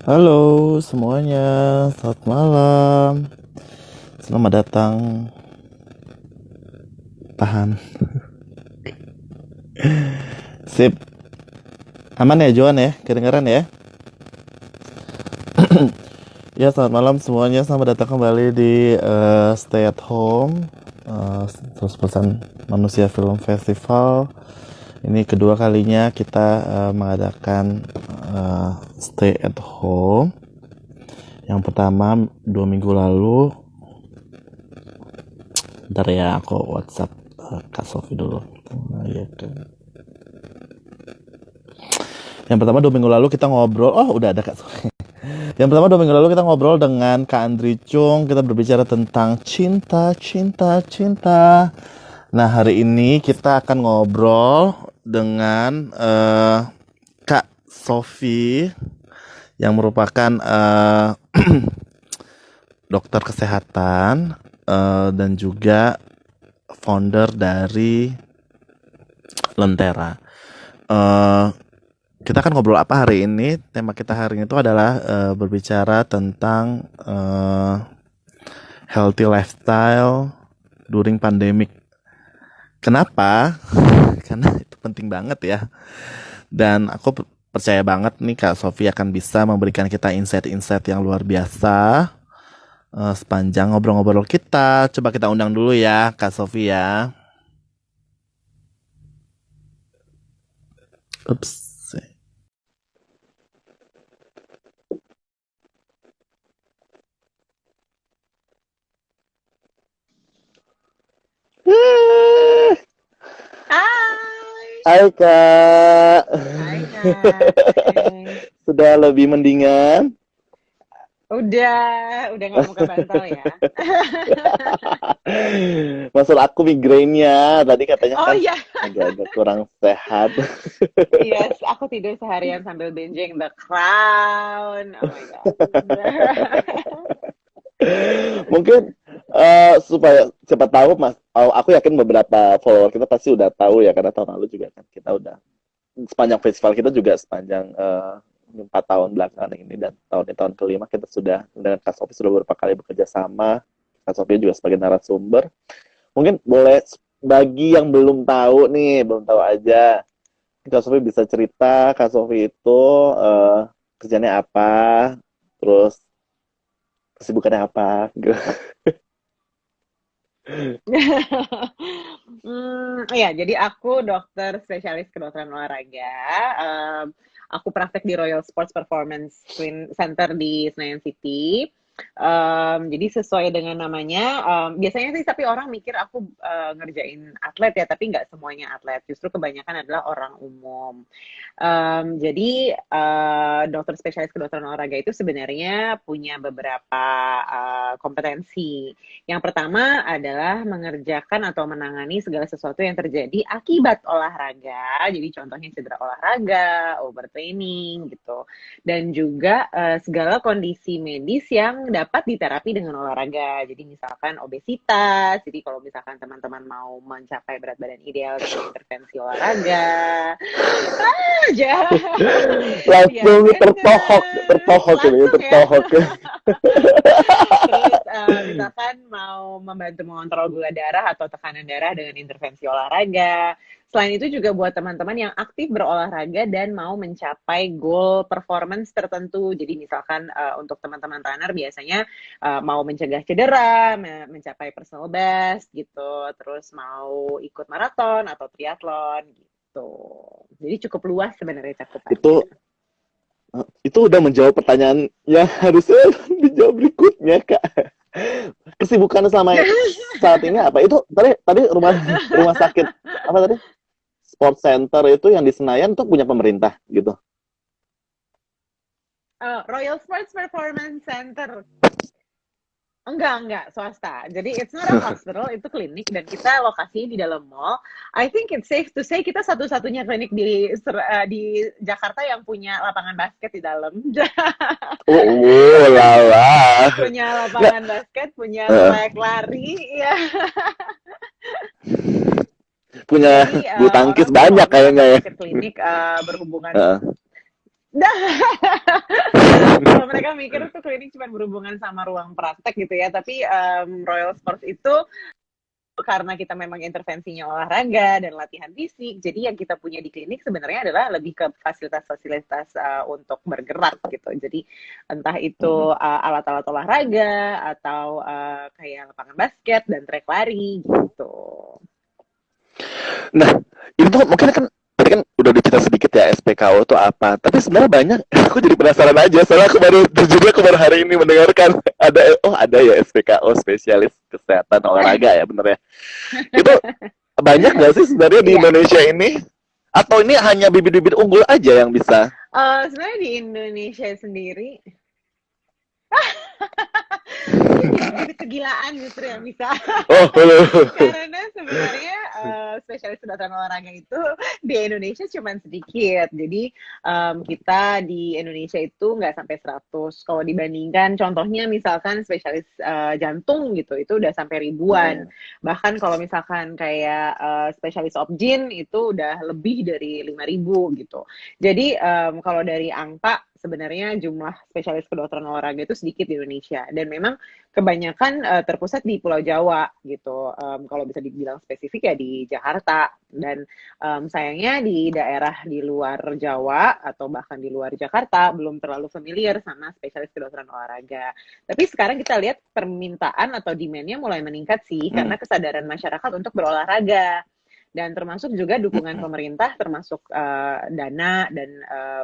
Halo semuanya, selamat malam. Selamat datang. Tahan. Sip. Aman ya Joan ya? Kedengaran ya? Ya, selamat malam semuanya. Selamat datang kembali di Stay at Home 100% Manusia Film Festival. Ini kedua kalinya kita mengadakan Stay at Home. Yang pertama 2 minggu lalu. Bentar ya, aku WhatsApp Kak Sofi dulu. Ya, Yang pertama 2 minggu lalu kita ngobrol. Oh, udah ada Kak Sofi. Yang pertama 2 minggu lalu kita ngobrol dengan Kak Andri Chung. Kita berbicara tentang cinta, cinta, cinta. Nah, hari ini kita akan ngobrol dengan Kak Sofi yang merupakan dokter kesehatan dan juga founder dari Lentera. Kita akan ngobrol apa hari ini? Tema kita hari ini itu adalah berbicara tentang healthy lifestyle during pandemic. Kenapa? Karena itu penting banget ya. Dan aku percaya banget nih Kak Sofi akan bisa memberikan kita insight-insight yang luar biasa sepanjang ngobrol-ngobrol kita. Coba kita undang dulu ya Kak Sofi ya. Ups. Hai, Hai Kak. hai Kak. Sudah lebih mendingan? Udah nggak muka bantal ya? Maksud aku migrainnya tadi katanya Oh kan iya, agak-agak kurang sehat. yes, aku tidur seharian sambil binging The Crown. Oh my God. Mungkin supaya siapa tahu Mas, aku yakin beberapa follower kita pasti udah tahu ya karena tahun lalu juga kan kita udah sepanjang festival kita juga sepanjang 4 tahun belakangan ini dan tahun ini tahun kelima kita sudah dengan Kak Sofi sudah beberapa kali bekerja sama. Kak Sofi juga sebagai narasumber. Mungkin boleh bagi yang belum tahu nih, belum tahu aja. Kak Sofi bisa cerita Kak Sofi itu kerjanya apa, terus kesibukannya apa gitu. Ya, jadi aku dokter spesialis kedokteran olahraga. Em, aku praktek di Royal Sports Performance Center di Senayan City. Jadi sesuai dengan namanya, biasanya sih tapi orang mikir aku ngerjain atlet ya, tapi nggak semuanya atlet. Justru kebanyakan adalah orang umum. Jadi dokter spesialis kedokteran olahraga itu sebenarnya punya beberapa kompetensi. Yang pertama adalah mengerjakan atau menangani segala sesuatu yang terjadi akibat olahraga. Jadi contohnya cedera olahraga, overtraining gitu. Dan juga segala kondisi medis yang dapat diterapi dengan olahraga. Jadi misalkan obesitas. Jadi kalau misalkan teman-teman mau mencapai berat badan ideal dengan intervensi olahraga, aja. Ya Langsung tertohok, bener. tertohok ini, Langsung ya. tertohok. Terus misalkan mau membantu mengontrol gula darah atau tekanan darah dengan intervensi olahraga. Selain itu juga buat teman-teman yang aktif berolahraga dan mau mencapai goal performance tertentu. Jadi misalkan untuk teman-teman runner biasanya mau mencegah cedera, mencapai personal best gitu. Terus mau ikut maraton atau triathlon gitu. Jadi cukup luas sebenarnya cakupannya. Itu itu udah menjawab pertanyaan yang harusnya dijawab berikutnya Kak. Kesibukan selama saat ini apa? Itu tadi rumah rumah sakit apa tadi? Sport Center itu yang di Senayan tuh punya pemerintah gitu. Royal Sports Performance Center. Enggak, swasta. Jadi it's not a hospital, itu klinik dan kita lokasinya di dalam mall. I think it's safe to say kita satu-satunya klinik di Jakarta yang punya lapangan basket di dalam. Oh, lala. Punya Nggak, lapangan basket, punya uh, track lari, ya. punya Jadi bulu tangkis orang tuh banyak kalau misalkan kayaknya ya. sakit klinik berhubungan. Uh, Kalau mereka mikir tuh klinik cuma berhubungan sama ruang praktek gitu ya, tapi Royal Sports itu karena kita memang intervensinya olahraga dan latihan fisik, jadi yang kita punya di klinik sebenarnya adalah lebih ke fasilitas-fasilitas untuk bergerak gitu. Jadi entah itu alat-alat olahraga atau kayak lapangan basket dan trek lari gitu. Nah, ini tuh mungkin kan tadi kan udah dicerita sedikit ya SPKO itu apa. Tapi sebenarnya banyak. Aku jadi penasaran aja. Soalnya aku baru hari ini mendengarkan ada ya SPKO spesialis kesehatan olahraga ya bener ya. Itu banyak nggak sih sebenarnya di Iya. Indonesia ini? Atau ini hanya bibit-bibit unggul aja yang bisa? Sebenarnya di Indonesia sendiri mungkin bibit-bibit kegilaan justru yang bisa. Oh, belum. Karena sebenarnya spesialis kedokteran olahraga itu di Indonesia cuma sedikit. Jadi kita di Indonesia itu nggak sampai 100. Kalau dibandingkan contohnya misalkan spesialis jantung gitu, itu udah sampai ribuan. Bahkan kalau misalkan kayak spesialis obgyn itu udah lebih dari 5.000 gitu. Jadi kalau dari angka sebenarnya jumlah spesialis kedokteran olahraga itu sedikit di Indonesia, dan memang kebanyakan terpusat di Pulau Jawa gitu. Kalau bisa dibilang spesifik ya di Jakarta, dan sayangnya di daerah di luar Jawa atau bahkan di luar Jakarta belum terlalu familiar sama spesialis kedokteran olahraga. Tapi sekarang kita lihat permintaan atau demand-nya mulai meningkat sih, karena kesadaran masyarakat untuk berolahraga. Dan termasuk juga dukungan pemerintah, termasuk dana dan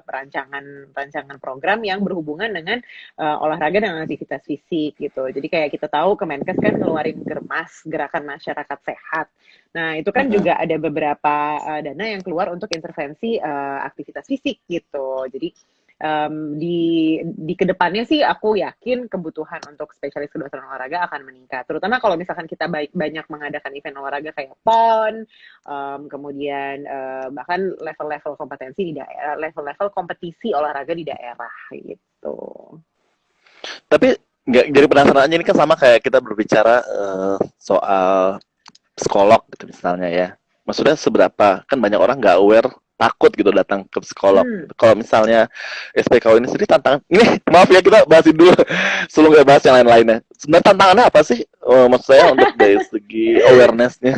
perancangan program yang berhubungan dengan olahraga dan aktivitas fisik gitu. Jadi kayak kita tahu Kemenkes kan ngeluarin Germas, Gerakan Masyarakat Sehat. Nah itu kan juga ada beberapa dana yang keluar untuk intervensi aktivitas fisik gitu. Jadi di kedepannya sih aku yakin kebutuhan untuk spesialis kedokteran olahraga akan meningkat. Terutama kalau misalkan kita banyak mengadakan event olahraga kayak PON, kemudian bahkan level-level kompetensi di daerah, level-level kompetisi olahraga di daerah gitu. Tapi nggak jadi penasaran aja, ini kan sama kayak kita berbicara soal psikolog gitu misalnya ya. Maksudnya seberapa kan banyak orang nggak aware, takut gitu datang ke psikolog. Kalau misalnya SPKO ini sendiri tantangan ini, maaf ya kita bahasin dulu sebelum nggak bahas yang lain-lainnya. Sebenarnya tantangannya apa sih? Maksud saya untuk dari segi awareness-nya.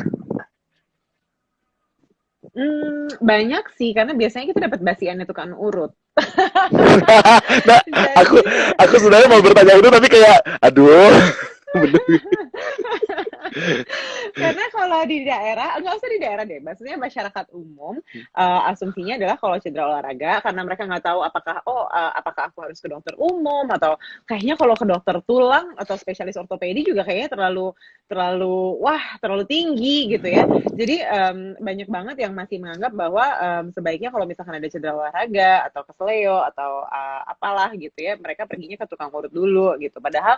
Banyak sih, karena biasanya kita dapat basiannya tukang urut. Nah, aku Jadi aku sebenarnya mau bertanya itu tapi kayak aduh. karena kalau di daerah, nggak usah di daerah deh, maksudnya masyarakat umum, asumsinya adalah kalau cedera olahraga, karena mereka nggak tahu apakah aku harus ke dokter umum, atau kayaknya kalau ke dokter tulang atau spesialis ortopedi juga kayaknya terlalu tinggi gitu ya. Jadi banyak banget yang masih menganggap bahwa sebaiknya kalau misalkan ada cedera olahraga atau kesleo atau apalah gitu ya, mereka perginya ke tukang urut dulu gitu. Padahal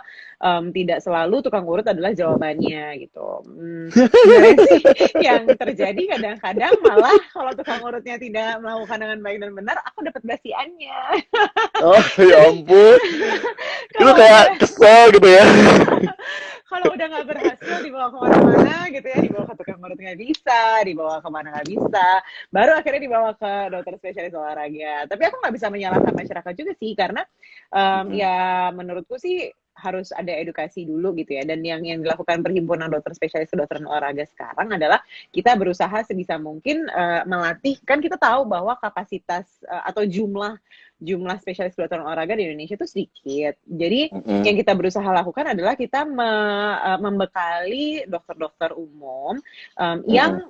tidak selalu tukang urut adalah jawabannya gitu. Sebenarnya sih yang terjadi kadang-kadang malah kalau tukang urutnya tidak melakukan dengan baik dan benar, aku dapat basiannya. Oh ya Jadi ampun. Itu kalau kayak udah kesel gitu ya. kalau udah nggak berhasil dibawa kemana-mana gitu ya, dibawa ke tukang urut nggak bisa, dibawa kemana nggak bisa, baru akhirnya dibawa ke dokter spesialis olahraga. Tapi aku nggak bisa menyalahkan masyarakat juga sih, karena ya menurutku sih harus ada edukasi dulu gitu ya. Dan yang dilakukan perhimpunan dokter spesialis kedokteran olahraga sekarang adalah kita berusaha sebisa mungkin melatih. Kan kita tahu bahwa kapasitas atau jumlah spesialis kedokteran olahraga di Indonesia itu sedikit. Jadi yang kita berusaha lakukan adalah kita membekali dokter-dokter umum yang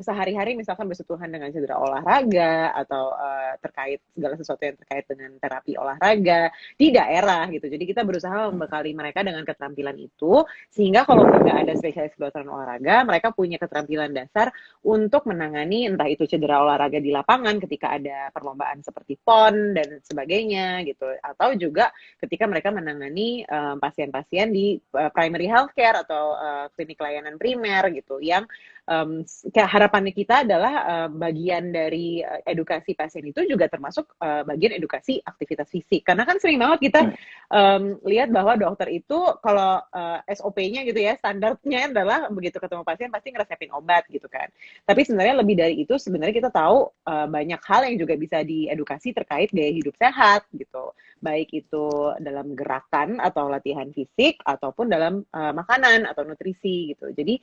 sehari-hari misalkan bersentuhan dengan cedera olahraga atau terkait segala sesuatu yang terkait dengan terapi olahraga di daerah gitu. Jadi kita berusaha membekali mereka dengan keterampilan itu, sehingga kalau nggak ada spesialis kedokteran olahraga, mereka punya keterampilan dasar untuk menangani entah itu cedera olahraga di lapangan ketika ada perlombaan seperti PON dan sebagainya gitu, atau juga ketika mereka menangani pasien-pasien di primary healthcare atau klinik layanan primer gitu, yang kayak harapannya kita adalah bagian dari edukasi pasien itu juga termasuk bagian edukasi aktivitas fisik. Karena kan sering banget kita lihat bahwa dokter itu kalau SOP-nya gitu ya, standarnya adalah begitu ketemu pasien pasti ngeresepin obat gitu kan. Tapi sebenarnya lebih dari itu, sebenarnya kita tahu banyak hal yang juga bisa diedukasi terkait gaya hidup sehat gitu. Baik itu dalam gerakan atau latihan fisik ataupun dalam makanan atau nutrisi gitu. Jadi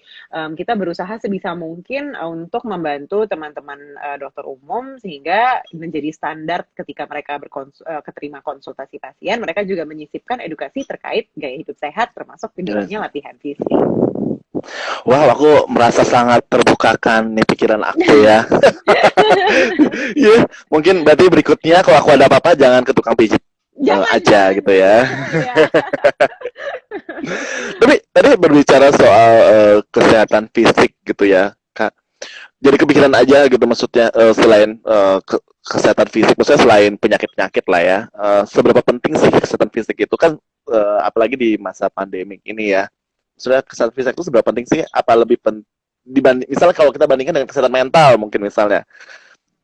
kita berusaha sebisa mungkin untuk membantu teman-teman dokter umum sehingga menjadi standar ketika mereka keterima konsultasi pasien, mereka juga menyisipkan edukasi terkait gaya hidup sehat termasuk di dalamnya latihan fisik. Wow, aku merasa sangat terbukakan nih pikiran aku ya. Iya, mungkin berarti berikutnya kalau aku ada apa-apa jangan ke tukang pijit aja gitu ya. Tapi tadi berbicara soal kesehatan fisik gitu ya, Kak. Jadi kepikiran aja gitu maksudnya selain kesehatan fisik, maksudnya selain penyakit-penyakit lah ya. Seberapa penting sih kesehatan fisik itu kan apalagi di masa pandemik ini ya. Maksudnya kesehatan fisik itu seberapa penting sih? Apa lebih dibanding misalnya kalau kita bandingkan dengan kesehatan mental mungkin misalnya.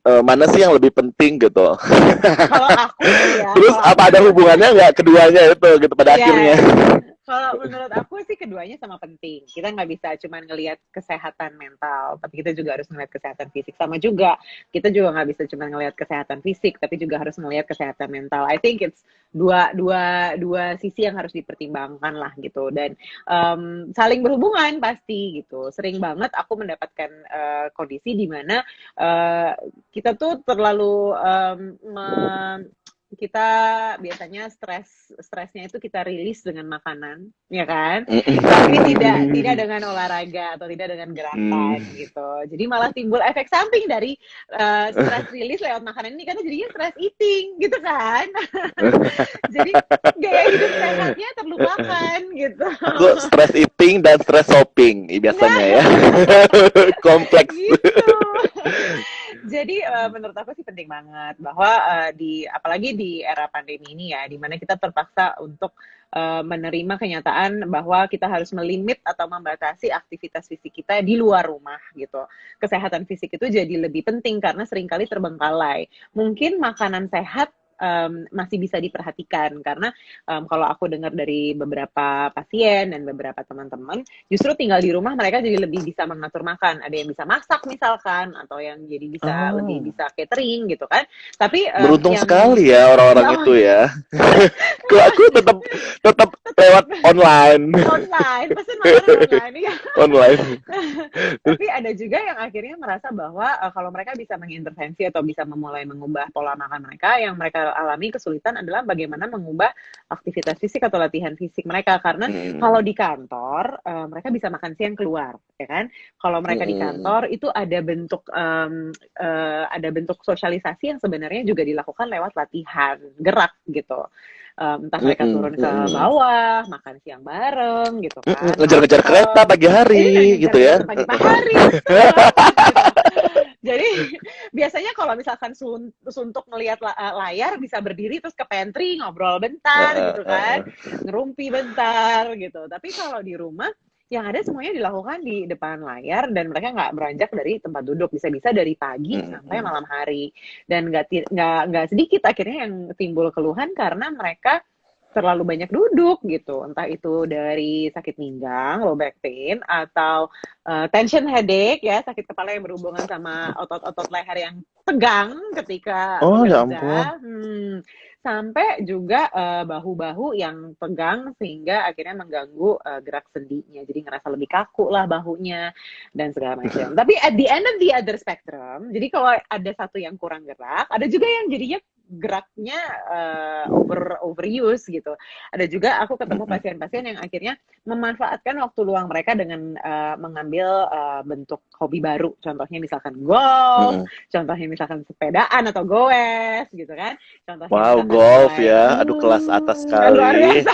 Mana sih yang lebih penting gitu? Kalau aku ya. Terus apa ada hubungannya nggak keduanya itu gitu pada akhirnya? Kalau menurut aku sih keduanya sama penting. Kita nggak bisa cuma ngelihat kesehatan mental, tapi kita juga harus ngelihat kesehatan fisik. Sama juga, kita juga nggak bisa cuma ngelihat kesehatan fisik, tapi juga harus ngelihat kesehatan mental. I think it's dua sisi yang harus dipertimbangkan lah gitu. Dan saling berhubungan pasti gitu. Sering banget aku mendapatkan kondisi di mana kita tuh terlalu kita biasanya stresnya itu kita rilis dengan makanan, ya kan? Tapi tidak dengan olahraga atau tidak dengan gerakan gitu. Jadi malah timbul efek samping dari stress rilis lewat makanan ini karena jadinya stress eating gitu kan. Jadi gaya hidup sehatnya terlupakan gitu. Aku stress eating dan stress shopping biasanya ya. Kompleks. Gitu. Jadi menurut aku sih penting banget bahwa apalagi di era pandemi ini ya, di mana kita terpaksa untuk menerima kenyataan bahwa kita harus melimit atau membatasi aktivitas fisik kita di luar rumah gitu. Kesehatan fisik itu jadi lebih penting karena seringkali terbengkalai. Mungkin makanan sehat masih bisa diperhatikan karena kalau aku dengar dari beberapa pasien dan beberapa teman-teman justru tinggal di rumah mereka jadi lebih bisa mengatur makan, ada yang bisa masak misalkan atau yang jadi bisa lebih bisa catering gitu kan. Tapi beruntung sekali ya orang-orang itu ya. Kalau aku tetap lewat online pesen makanan online ya. Online. Tapi ada juga yang akhirnya merasa bahwa kalau mereka bisa mengintervensi atau bisa memulai mengubah pola makan mereka, yang mereka alami kesulitan adalah bagaimana mengubah aktivitas fisik atau latihan fisik mereka karena kalau di kantor mereka bisa makan siang keluar, ya kan? Kalau mereka di kantor itu ada bentuk sosialisasi yang sebenarnya juga dilakukan lewat latihan gerak gitu. Entah mereka turun ke bawah, makan siang bareng gitu kan. Ngejar-ngejar kereta pagi hari gitu ya. Pagi hari. Jadi biasanya kalau misalkan suntuk ngelihat layar bisa berdiri terus ke pantry ngobrol bentar gitu kan, ngerumpi bentar gitu. Tapi kalau di rumah yang ada semuanya dilakukan di depan layar dan mereka nggak beranjak dari tempat duduk, bisa-bisa dari pagi sampai malam hari. Dan nggak sedikit akhirnya yang timbul keluhan karena mereka terlalu banyak duduk gitu, entah itu dari sakit pinggang, low back pain, atau tension headache ya, sakit kepala yang berhubungan sama otot-otot leher yang tegang ketika bekerja, sampai juga bahu-bahu yang tegang sehingga akhirnya mengganggu gerak sendinya, jadi ngerasa lebih kaku lah bahunya dan segala macam. Tapi at the end of the other spectrum, jadi kalau ada satu yang kurang gerak, ada juga yang jadinya geraknya overuse gitu. Ada juga aku ketemu pasien-pasien yang akhirnya memanfaatkan waktu luang mereka dengan mengambil bentuk hobi baru. Contohnya misalkan golf, contohnya misalkan sepedaan atau goes gitu kan. Contohnya golf ya. Aduh kelas atas sekali. Luar biasa.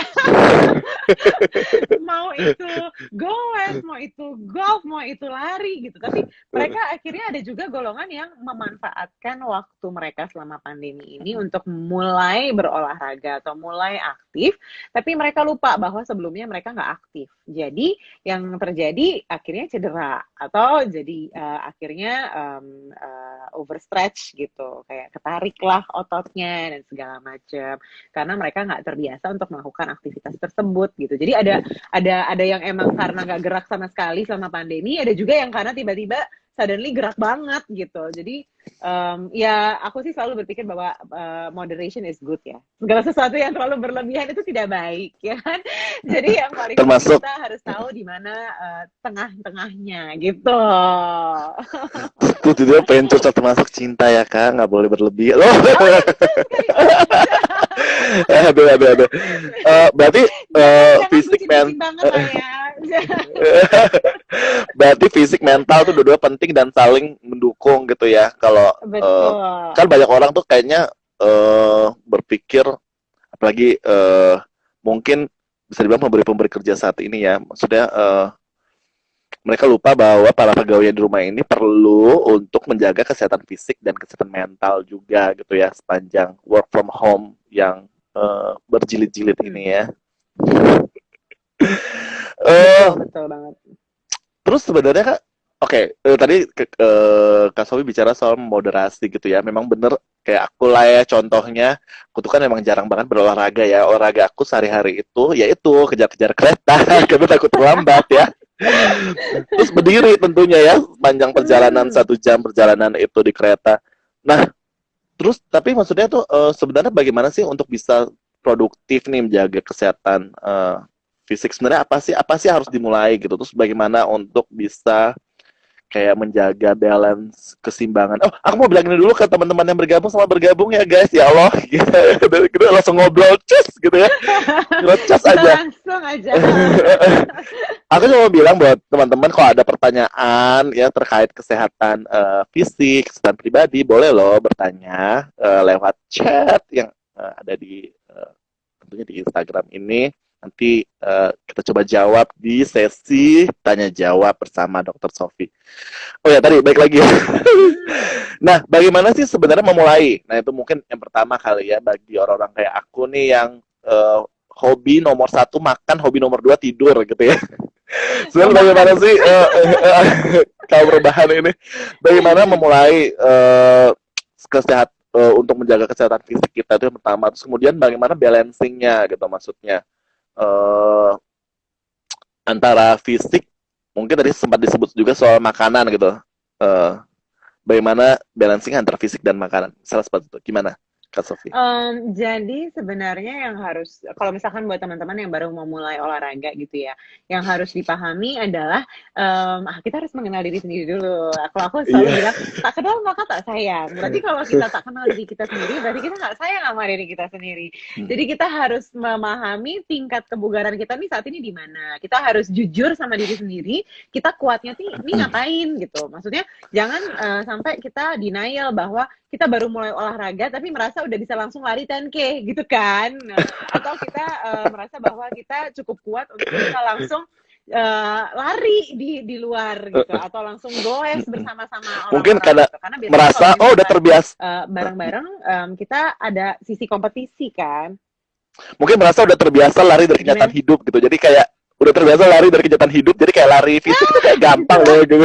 Mau itu goes, mau itu golf, mau itu lari gitu. Tapi mereka akhirnya ada juga golongan yang memanfaatkan waktu mereka selama pandemi ini ini untuk mulai berolahraga atau mulai aktif, tapi mereka lupa bahwa sebelumnya mereka nggak aktif. Jadi yang terjadi akhirnya cedera atau jadi akhirnya overstretch gitu, kayak ketarik lah ototnya dan segala macam karena mereka nggak terbiasa untuk melakukan aktivitas tersebut gitu. Jadi ada yang emang karena nggak gerak sama sekali selama pandemi, ada juga yang karena tiba-tiba suddenly gerak banget gitu. Jadi ya aku sih selalu berpikir bahwa moderation is good ya. Segala sesuatu yang terlalu berlebihan itu tidak baik ya kan. Jadi yang paling penting Termasuk kita harus tahu di mana tengah-tengahnya gitu. tuh dia pengen curcol termasuk cinta ya kak, nggak boleh berlebih. Loh. Oh ya betul sekali banget. Aduh. Berarti Jangan fisik bucin-bucin banget lah ya. berarti fisik mental tuh dua-dua penting dan saling mendukung gitu ya. Kalau Betul. kan banyak orang tuh kayaknya berpikir, apalagi mungkin bisa dibilang pemberi kerja saat ini ya, maksudnya mereka lupa bahwa para pegawai di rumah ini perlu untuk menjaga kesehatan fisik dan kesehatan mental juga gitu ya sepanjang work from home yang berjilid-jilid ini ya. Betul banget. Terus sebenarnya kak, oke, tadi Kak Sofi bicara soal moderasi gitu ya. Memang bener kayak aku lah ya contohnya. Aku tuh kan memang jarang banget berolahraga ya. Olahraga aku sehari-hari itu yaitu kejar-kejar kereta karena takut terlambat ya. Terus berdiri tentunya ya panjang perjalanan 1 jam perjalanan itu di kereta. Nah, terus tapi maksudnya tuh sebenarnya bagaimana sih untuk bisa produktif nih menjaga kesehatan fisik, sebenarnya apa sih harus dimulai gitu, terus bagaimana untuk bisa kayak menjaga balance keseimbangan. Oh, aku mau bilang ini dulu ke teman-teman yang bergabung, sama bergabung ya guys, ya Allah gitu, langsung ngobrol cus gitu ya, ngocas aja. Langsung aja. Aku cuma mau bilang buat teman-teman, kalau ada pertanyaan ya terkait kesehatan fisik, kesehatan pribadi, boleh loh bertanya lewat chat yang ada di tentunya di Instagram ini. Nanti kita coba jawab di sesi tanya jawab bersama Dr. Sofi. Oh ya, tadi baik lagi. Nah, bagaimana sih sebenarnya memulai? Nah, itu mungkin yang pertama kali ya bagi orang-orang kayak aku nih yang hobi nomor 1 makan, hobi nomor 2 tidur gitu ya. Sebenarnya bagaimana sih kalau perubahan ini? Bagaimana memulai kesehatan untuk menjaga kesehatan fisik kita itu yang pertama. Terus kemudian bagaimana balancingnya gitu, maksudnya antara fisik, mungkin tadi sempat disebut juga soal makanan gitu. Bagaimana balancing antara fisik dan makanan? Misalnya seperti itu. Gimana, Kak Sofi? Jadi sebenarnya yang harus, kalau misalkan buat teman-teman yang baru mau mulai olahraga gitu ya, yang harus dipahami adalah kita harus mengenal diri sendiri dulu. Kalau aku selalu bilang, tak kenal maka tak sayang. Berarti kalau kita tak kenal diri kita sendiri, berarti kita nggak sayang sama diri kita sendiri. Jadi kita harus memahami tingkat kebugaran kita nih saat ini di mana. Kita harus jujur sama diri sendiri, kita kuatnya nih ngapain gitu. Maksudnya jangan sampai kita denial bahwa kita baru mulai olahraga tapi merasa udah bisa langsung lari 10K gitu kan. Nah, atau kita merasa bahwa kita cukup kuat untuk bisa langsung lari di luar gitu, atau langsung goes bersama-sama orang-orang. Mungkin karena gitu. Karena merasa udah terbiasa bareng-bareng kita ada sisi kompetisi kan. Mungkin merasa udah terbiasa lari dari kenyataan hidup gitu. Jadi kayak udah terbiasa lari dari kenyataan hidup, jadi kayak lari fisik itu kayak gampang loh gitu.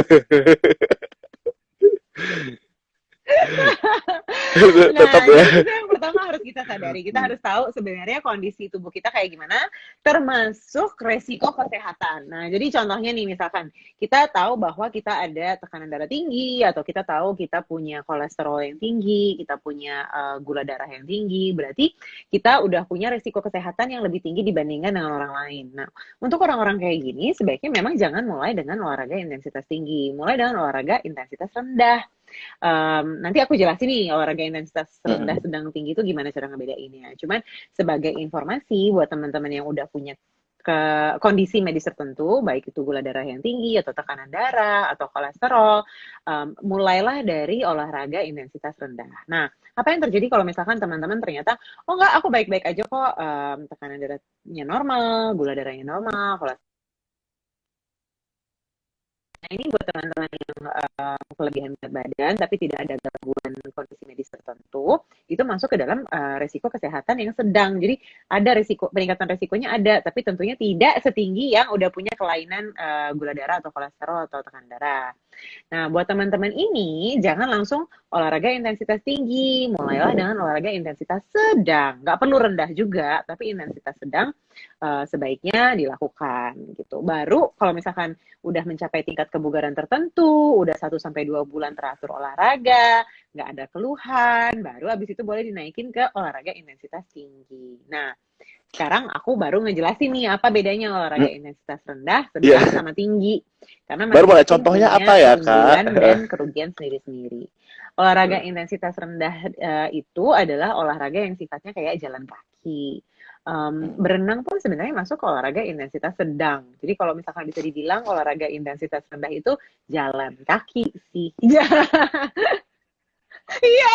Nah, Tetap ya. itu yang pertama harus kita sadari. Kita harus tahu sebenarnya kondisi tubuh kita kayak gimana, termasuk resiko kesehatan. Nah, jadi contohnya nih, misalkan kita tahu bahwa kita ada tekanan darah tinggi, atau kita tahu kita punya kolesterol yang tinggi, kita punya gula darah yang tinggi, berarti kita udah punya resiko kesehatan yang lebih tinggi dibandingkan dengan orang lain. Nah, untuk orang-orang kayak gini, sebaiknya memang jangan mulai dengan olahraga intensitas tinggi. Mulai dengan olahraga intensitas rendah. Nanti aku jelasin nih olahraga intensitas rendah, sedang, tinggi itu gimana cara ngebedainnya. Cuman sebagai informasi buat teman-teman yang udah punya kondisi medis tertentu, baik itu gula darah yang tinggi atau tekanan darah atau kolesterol, mulailah dari olahraga intensitas rendah. Nah, apa yang terjadi kalau misalkan teman-teman ternyata, oh enggak, aku baik-baik aja kok, tekanan darahnya normal, gula darahnya normal, kolesterol. Nah, ini buat teman-teman yang kelebihan berat badan tapi tidak ada gangguan kondisi medis tertentu, itu masuk ke dalam resiko kesehatan yang sedang. Jadi ada resiko, peningkatan resikonya ada, tapi tentunya tidak setinggi yang udah punya kelainan gula darah atau kolesterol atau tekanan darah. Nah, buat teman-teman ini, jangan langsung olahraga intensitas tinggi, mulailah dengan olahraga intensitas sedang. Nggak perlu rendah juga, tapi intensitas sedang sebaiknya dilakukan gitu. Baru kalau misalkan udah mencapai tingkat kebugaran tertentu, udah 1 sampai 2 bulan teratur olahraga, nggak ada keluhan, baru habis itu boleh dinaikin ke olahraga intensitas tinggi. Nah, sekarang aku baru ngejelasin nih apa bedanya olahraga intensitas rendah, sedang, Iya. sama tinggi. Karena Baru mulai masing-masing contohnya punya apa ya, Kak? keunggulan dan kerugian sendiri-sendiri. Olahraga intensitas rendah itu adalah olahraga yang sifatnya kayak jalan kaki. Berenang pun sebenarnya masuk ke olahraga intensitas sedang. Jadi kalau misalkan bisa dibilang olahraga intensitas rendah itu jalan kaki sih. Iya,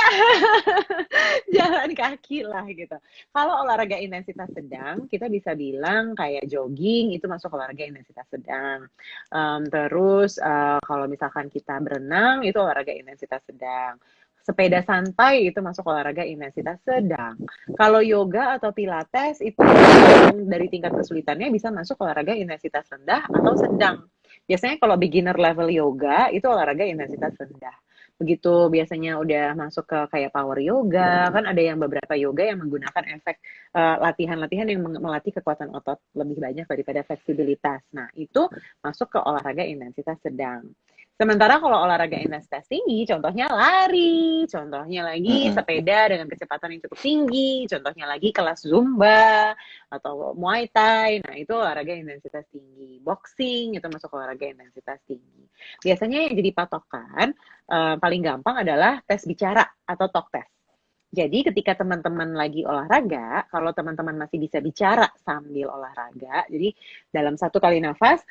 jalan kaki lah gitu. Kalau olahraga intensitas sedang, kita bisa bilang kayak jogging itu masuk olahraga intensitas sedang. Terus kalau misalkan kita berenang itu olahraga intensitas sedang. Sepeda santai itu masuk olahraga intensitas sedang. Kalau yoga atau pilates itu dari tingkat kesulitannya bisa masuk olahraga intensitas rendah atau sedang. Biasanya kalau beginner level yoga itu olahraga intensitas rendah. Begitu biasanya udah masuk ke kayak power yoga, kan ada yang beberapa yoga yang menggunakan efek latihan-latihan yang melatih kekuatan otot lebih banyak daripada fleksibilitas. Nah, itu masuk ke olahraga intensitas sedang. Sementara kalau olahraga intensitas tinggi, contohnya lari, contohnya lagi sepeda dengan kecepatan yang cukup tinggi, contohnya lagi kelas Zumba atau Muay Thai. Nah, itu olahraga intensitas tinggi. Boxing itu masuk olahraga intensitas tinggi. Biasanya yang jadi patokan paling gampang adalah tes bicara atau talk test. Jadi ketika teman-teman lagi olahraga, kalau teman-teman masih bisa bicara sambil olahraga, jadi dalam 1 kali nafas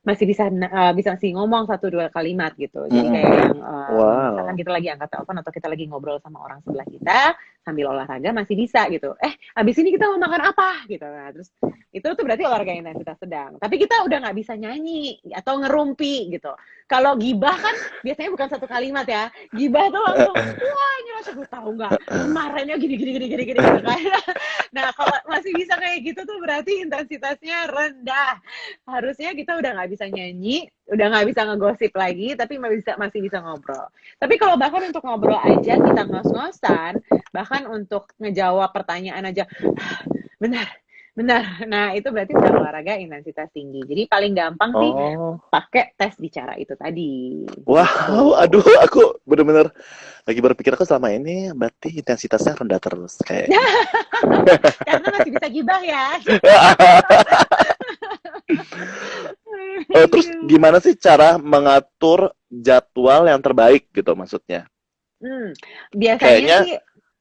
masih bisa masih ngomong 1-2 kalimat gitu. Jadi kayak yang misalkan Wow. kita lagi angkat telepon atau kita lagi ngobrol sama orang sebelah kita sambil olahraga masih bisa gitu. Abis ini kita mau makan apa gitu. Nah, terus itu tuh berarti olahraga intensitas sedang. Tapi kita udah nggak bisa nyanyi atau ngerumpi gitu. Kalau gibah kan biasanya bukan 1 kalimat ya. Gibah tuh langsung, wah ini rasa gue tahu nggak kemarinnya gini gitu kan. Nah kalau masih bisa kayak gitu tuh berarti intensitasnya rendah. Harusnya kita udah nggak bisa nyanyi, udah nggak bisa ngegosip lagi, tapi masih bisa ngobrol. Tapi kalau bahkan untuk ngobrol aja kita ngos-ngosan, bahkan untuk ngejawab pertanyaan aja, benar. Nah, itu berarti udah olahraga intensitas tinggi. Jadi paling gampang sih Oh. pakai tes bicara itu tadi. Wow, Gitu. aduh, aku bener-bener lagi berpikir aku selama ini berarti intensitasnya rendah terus kayaknya. Karena masih bisa gibah ya. Terus gimana sih cara mengatur jadwal yang terbaik gitu maksudnya? Biasanya Kayaknya, sih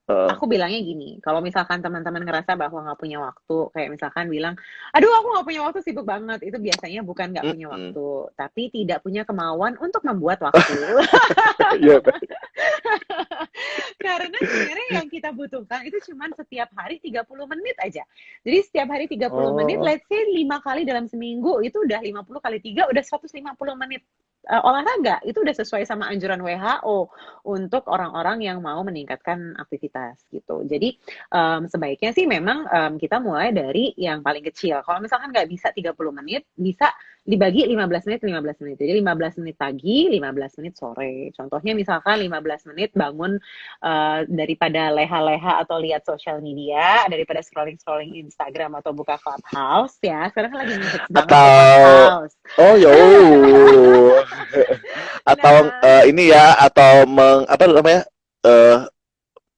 aku bilangnya gini, kalau misalkan teman-teman ngerasa bahwa nggak punya waktu, kayak misalkan bilang, aduh aku nggak punya waktu, sibuk banget, itu biasanya bukan nggak punya waktu, tapi tidak punya kemauan untuk membuat waktu. iya, Karena sebenarnya yang kita butuhkan itu cuma setiap hari 30 menit aja. Jadi setiap hari 30 menit, oh, let's say 5 kali dalam seminggu, itu udah 50 kali 3, udah 150 menit olahraga. Itu udah sesuai sama anjuran WHO untuk orang-orang yang mau meningkatkan aktivitas gitu. Jadi sebaiknya sih memang kita mulai dari yang paling kecil. Kalau misalkan nggak bisa 30 menit, bisa dibagi 15 menit, 15 menit. Jadi 15 menit pagi, 15 menit sore. Contohnya misalkan 15 menit bangun daripada leha-leha atau lihat sosial media, daripada scrolling-scrolling Instagram atau buka Clubhouse ya. Sekarang kan lagi ngehits banget tuh atau Clubhouse. oh yo, atau Nah, ini ya, atau apa namanya, eh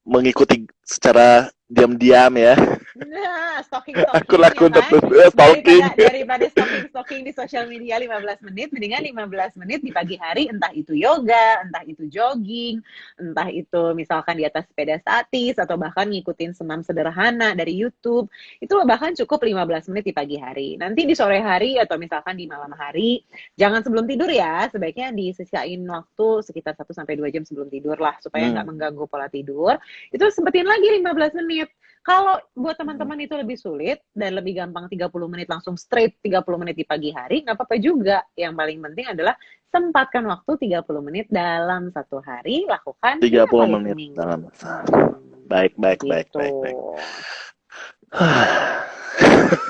mengikuti secara diam-diam ya. Aku stalking ya lakukan kan? stalking. Daripada stalking di sosial media 15 menit, mendingan 15 menit di pagi hari, entah itu yoga, entah itu jogging, entah itu misalkan di atas sepeda statis, atau bahkan ngikutin senam sederhana dari YouTube. Itu bahkan cukup 15 menit di pagi hari. Nanti di sore hari atau misalkan di malam hari, jangan sebelum tidur ya, sebaiknya disisain waktu sekitar 1 sampai 2 jam sebelum tidur lah, supaya nggak mengganggu pola tidur. Itu sempetin lagi 15 menit. Kalau buat Hmm. teman-teman itu lebih sulit dan lebih gampang 30 menit langsung straight 30 menit di pagi hari, nggak apa-apa juga. Yang paling penting adalah sempatkan waktu 30 menit dalam satu hari, lakukan tiga 5 puluh kali menit seminggu. dalam sehari. Hmm, Baik, baik, baik, gitu. baik, baik.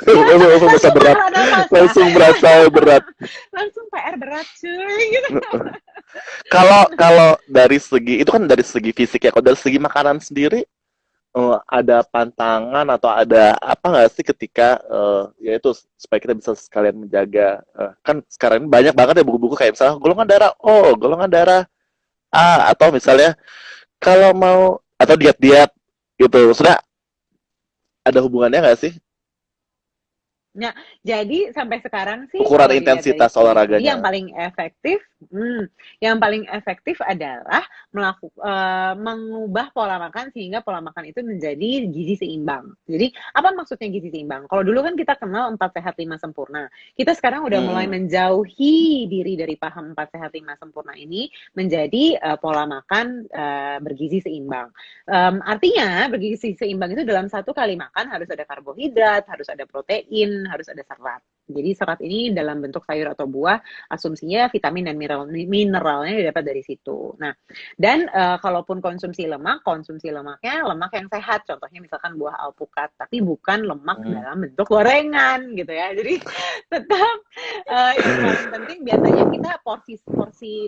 Ya, Langsung berasa langsung berat. menghela nafas ya. Langsung berasa berat. Langsung PR berat cuy gitu. Kalau kalau dari segi itu kan dari segi fisik ya. Kalau dari segi makanan sendiri ada pantangan atau ada apa nggak sih ketika ya itu supaya kita bisa sekalian menjaga kan sekarang ini banyak banget ya buku-buku kayak misalnya golongan darah O, golongan darah A atau misalnya kalau mau atau diet-diet gitu. Sudah ada hubungannya nggak sih Nah, jadi sampai sekarang sih ukuran kalau dilihat dari intensitas studi yang olahraganya? paling efektif, yang paling efektif adalah mengubah pola makan sehingga pola makan itu menjadi gizi seimbang. Jadi apa maksudnya gizi seimbang? Kalau dulu kan kita kenal 4 sehat 5 sempurna. Kita sekarang udah mulai Hmm. menjauhi diri dari paham 4 sehat 5 sempurna ini menjadi pola makan bergizi seimbang. Artinya bergizi seimbang itu dalam satu kali makan harus ada karbohidrat, harus ada protein, harus ada serat. Jadi serat ini dalam bentuk sayur atau buah, asumsinya vitamin dan mineralnya didapat dari situ. Nah, dan kalaupun konsumsi lemaknya lemak yang sehat. Contohnya misalkan buah alpukat, tapi bukan lemak Hmm. dalam bentuk gorengan gitu ya. Jadi tetap yang paling penting biasanya kita porsi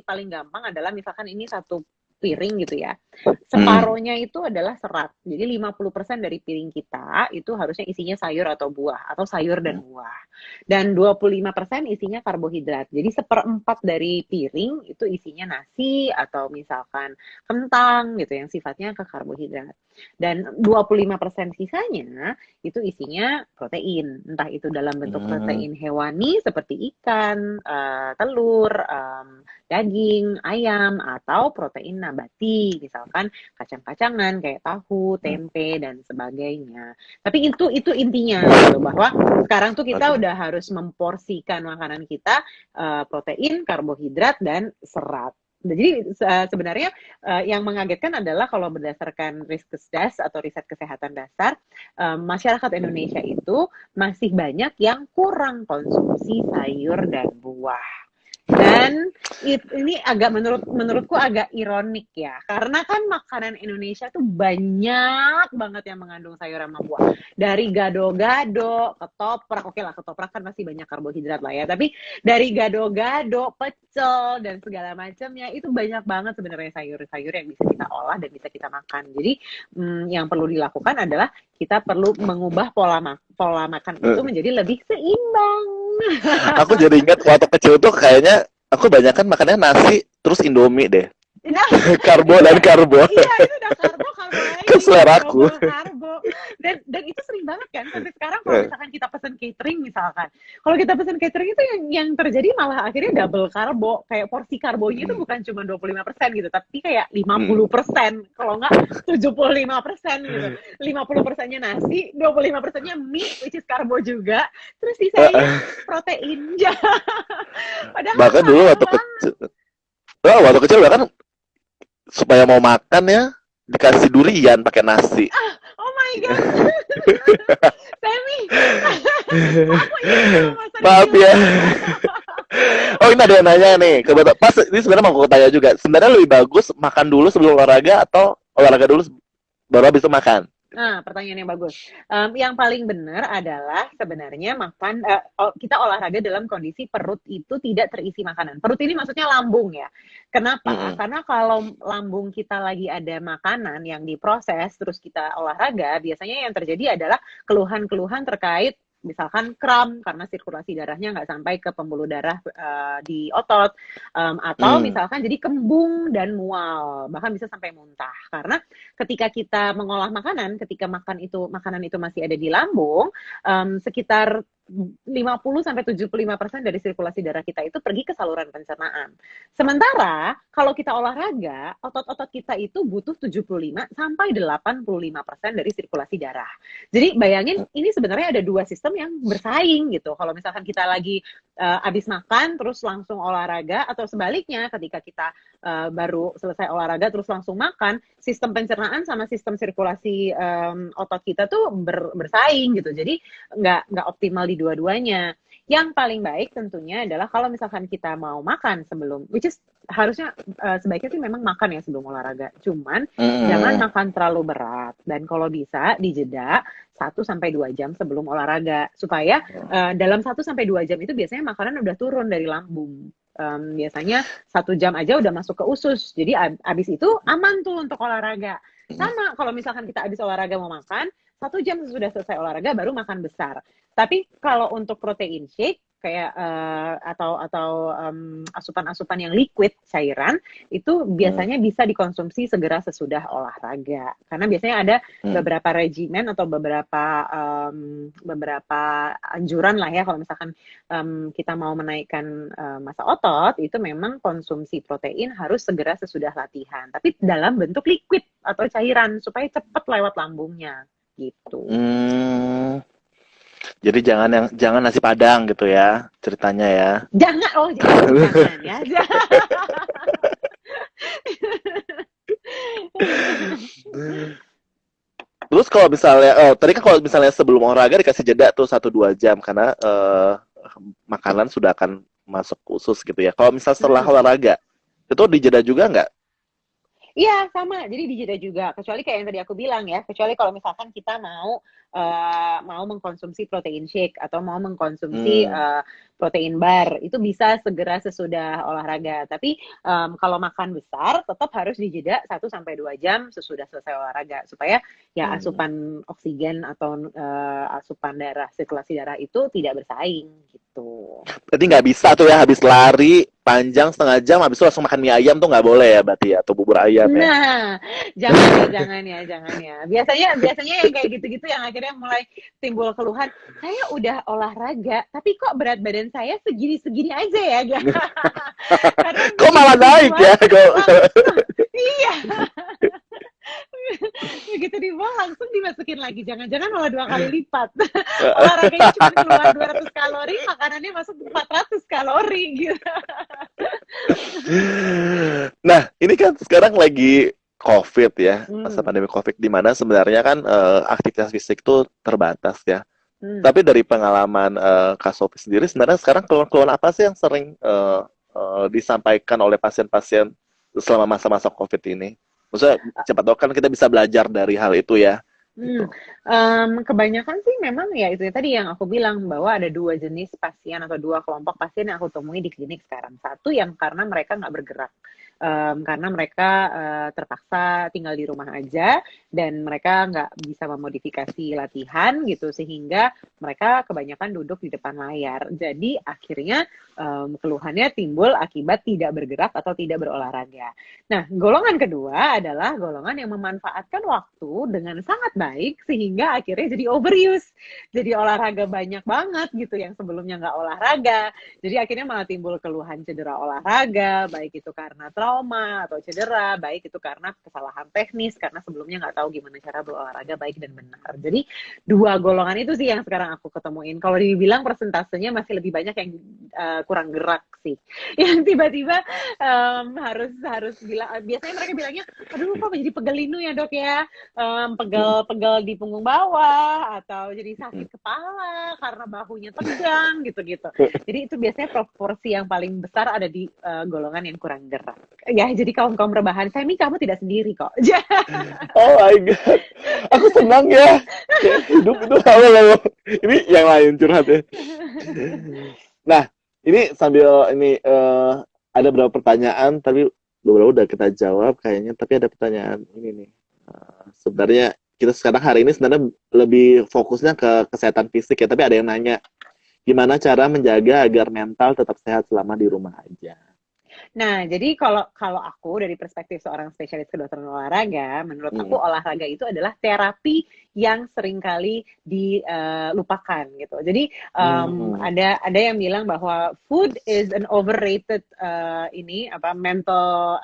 paling gampang adalah misalkan ini satu piring gitu ya. Hmm. Separohnya itu adalah serat. Jadi 50% dari piring kita itu harusnya isinya sayur atau buah atau sayur dan buah. Dan 25% isinya karbohidrat. Jadi seperempat dari piring itu isinya nasi atau misalkan kentang gitu yang sifatnya ke karbohidrat. Dan 25% sisanya itu isinya protein. Entah itu dalam bentuk Hmm. protein hewani seperti ikan, telur, daging, ayam, atau protein nabati, misalkan kacang-kacangan kayak tahu, Hmm. tempe, dan sebagainya. Tapi itu intinya gitu, bahwa sekarang tuh kita Oke. udah harus memporsikan makanan kita protein, karbohidrat, dan serat. Jadi sebenarnya yang mengagetkan adalah kalau berdasarkan Riskesdas atau riset kesehatan dasar, masyarakat Indonesia itu masih banyak yang kurang konsumsi sayur dan buah. Dan ini agak menurutku agak ironik ya, karena kan makanan Indonesia tuh banyak banget yang mengandung sayur sama buah. Dari gado-gado, ketoprak, oke lah ketoprak kan masih banyak karbohidrat lah ya, tapi dari gado-gado, pecel, dan segala macamnya itu banyak banget sebenarnya sayur-sayur yang bisa kita olah dan bisa kita makan. Jadi yang perlu dilakukan adalah kita perlu mengubah pola makan itu Eh, menjadi lebih seimbang. Aku jadi ingat waktu kecil tuh kayaknya aku banyak kan makannya nasi terus Indomie deh. Nah, Karbo itu dan udah karbo iya itu udah karbo ke lagi, udah selera aku. double karbo. Dan itu sering banget kan sampai sekarang kalau misalkan kita pesen catering misalkan. Kalau kita pesen catering itu yang terjadi malah akhirnya double karbo. Kayak porsi karbonya itu Hmm. bukan cuma 25% gitu, tapi kayak Hmm. 50%. Kalau enggak 75% gitu. 50%-nya nasi, 25%-nya mie which is karbo juga, terus sisanya protein. Padahal Bahkan dulu sayang waktu banget. kecil, bahkan supaya mau makan ya dikasih durian pakai nasi. Oh my god. Semi, aku ingat sama masa Maaf kecil ya. aku. Oh ini ada yang nanya nih. Kebetulan pas ini sebenarnya mau aku tanya juga. Sebenarnya lebih bagus makan dulu sebelum olahraga atau olahraga dulu baru habis itu makan? Nah, pertanyaan yang bagus. Yang paling benar adalah sebenarnya makan kita olahraga dalam kondisi perut itu tidak terisi makanan. Perut ini maksudnya lambung ya. Kenapa? Mm-mm. Karena kalau lambung kita lagi ada makanan yang diproses terus kita olahraga, biasanya yang terjadi adalah keluhan-keluhan terkait misalkan kram karena sirkulasi darahnya nggak sampai ke pembuluh darah di otot, atau Mm. misalkan jadi kembung dan mual, bahkan bisa sampai muntah. Karena ketika kita mengolah makanan, ketika makanan itu masih ada di lambung, sekitar 50-75% dari sirkulasi darah kita itu pergi ke saluran pencernaan. Sementara kalau kita olahraga, otot-otot kita itu butuh 75-85% dari sirkulasi darah. Jadi bayangin ini sebenarnya ada dua sistem yang bersaing gitu. Kalau misalkan kita lagi habis makan terus langsung olahraga, atau sebaliknya ketika kita baru selesai olahraga terus langsung makan, sistem pencernaan sama sistem sirkulasi otot kita tuh bersaing gitu. Jadi nggak optimal di dua-duanya. Yang paling baik tentunya adalah kalau misalkan kita mau makan sebelum, which is harusnya sebaiknya sih memang makan ya sebelum olahraga. Cuman jangan makan terlalu berat, dan kalau bisa dijeda 1-2 jam sebelum olahraga, supaya dalam 1-2 jam itu biasanya makanan udah turun dari lambung. Biasanya 1 jam aja udah masuk ke usus, jadi abis itu aman tuh untuk olahraga. Sama kalau misalkan kita abis olahraga mau makan, 1 jam sudah selesai olahraga baru makan besar. Tapi kalau untuk protein shake kayak atau asupan-asupan yang liquid cairan itu biasanya bisa dikonsumsi segera sesudah olahraga, karena biasanya ada beberapa regimen atau beberapa anjuran lah ya, kalau misalkan kita mau menaikkan massa otot itu memang konsumsi protein harus segera sesudah latihan, tapi dalam bentuk liquid atau cairan supaya cepat lewat lambungnya gitu. Jadi jangan nasi padang gitu ya ceritanya ya. Jangan ya. Terus kalau misalnya, tadi kan kalau misalnya sebelum olahraga dikasih jeda tuh 1-2 jam karena makanan sudah akan masuk usus gitu ya. Kalau misalnya setelah olahraga itu dijeda juga nggak? Iya, sama. Jadi dijeda juga. Kecuali kayak yang tadi aku bilang ya, kecuali kalau misalkan kita mau mengkonsumsi protein shake atau mau mengkonsumsi protein bar, itu bisa segera sesudah olahraga. Tapi kalau makan besar tetap harus dijeda 1-2 jam sesudah selesai olahraga, supaya ya asupan oksigen atau asupan darah, sirkulasi darah itu tidak bersaing gitu. Berarti nggak bisa tuh ya habis lari panjang setengah jam habis itu langsung makan mie ayam tuh nggak boleh ya berarti ya, atau bubur ayam ya. Nah, jangan ya. Biasanya yang kayak gitu-gitu yang akhirnya mulai timbul keluhan, saya udah olahraga, tapi kok berat badan saya segini-segini aja ya. Karena Kok malah naik ya? iya. Begitu dibuang langsung dimasukin lagi, jangan-jangan malah 2 kali lipat. Olahraganya cuma keluar 200 kalori, makanannya masuk 400 kalori gitu. Nah, ini kan sekarang lagi COVID ya, masa pandemi COVID, di mana sebenarnya kan aktivitas fisik tuh terbatas ya. Tapi dari pengalaman Kak Sophie sendiri, sebenarnya sekarang keluhan-keluhan apa sih yang sering disampaikan oleh pasien-pasien selama masa-masa COVID ini? Maksudnya cepat tahu kan kita bisa belajar dari hal itu ya. Gitu. Kebanyakan sih memang ya itu tadi yang aku bilang, bahwa ada 2 jenis pasien atau 2 kelompok pasien yang aku temui di klinik sekarang. Satu yang karena mereka nggak bergerak, karena mereka terpaksa tinggal di rumah aja dan mereka nggak bisa memodifikasi latihan gitu, sehingga mereka kebanyakan duduk di depan layar. Jadi akhirnya keluhannya timbul akibat tidak bergerak atau tidak berolahraga. Nah, golongan kedua adalah golongan yang memanfaatkan waktu dengan sangat baik sehingga akhirnya jadi overuse. Jadi olahraga banyak banget gitu yang sebelumnya nggak olahraga. Jadi akhirnya malah timbul keluhan cedera olahraga, baik itu karena trauma atau cedera, baik itu karena kesalahan teknis, karena sebelumnya nggak tahu gimana cara berolahraga baik dan benar. Jadi 2 golongan itu sih yang sekarang aku ketemuin. Kalau dibilang persentasenya masih lebih banyak yang kurang gerak sih. Yang tiba-tiba harus bilang, biasanya mereka bilangnya, aduh kok jadi pegel linu ya dok ya, pegel di punggung bawah, atau jadi sakit kepala karena bahunya tegang gitu-gitu. Jadi itu biasanya proporsi yang paling besar ada di golongan yang kurang gerak. Ya, jadi kaum rebahan, Femi kamu tidak sendiri kok. Oh my god, aku senang ya. Hidup itu halo. Ini yang lain curhat ya. Nah, ini sambil ini ada beberapa pertanyaan, tapi beberapa udah kita jawab kayaknya. Tapi ada pertanyaan ini nih. Sebenarnya kita sekarang hari ini sebenarnya lebih fokusnya ke kesehatan fisik ya. Tapi ada yang nanya, gimana cara menjaga agar mental tetap sehat selama di rumah aja? Nah, jadi kalau kalau aku dari perspektif seorang spesialis kedokteran olahraga, menurut aku Mm-mm. olahraga itu adalah terapi yang seringkali dilupakan gitu. Jadi Mm-mm. ada yang bilang bahwa food is an overrated ini apa mental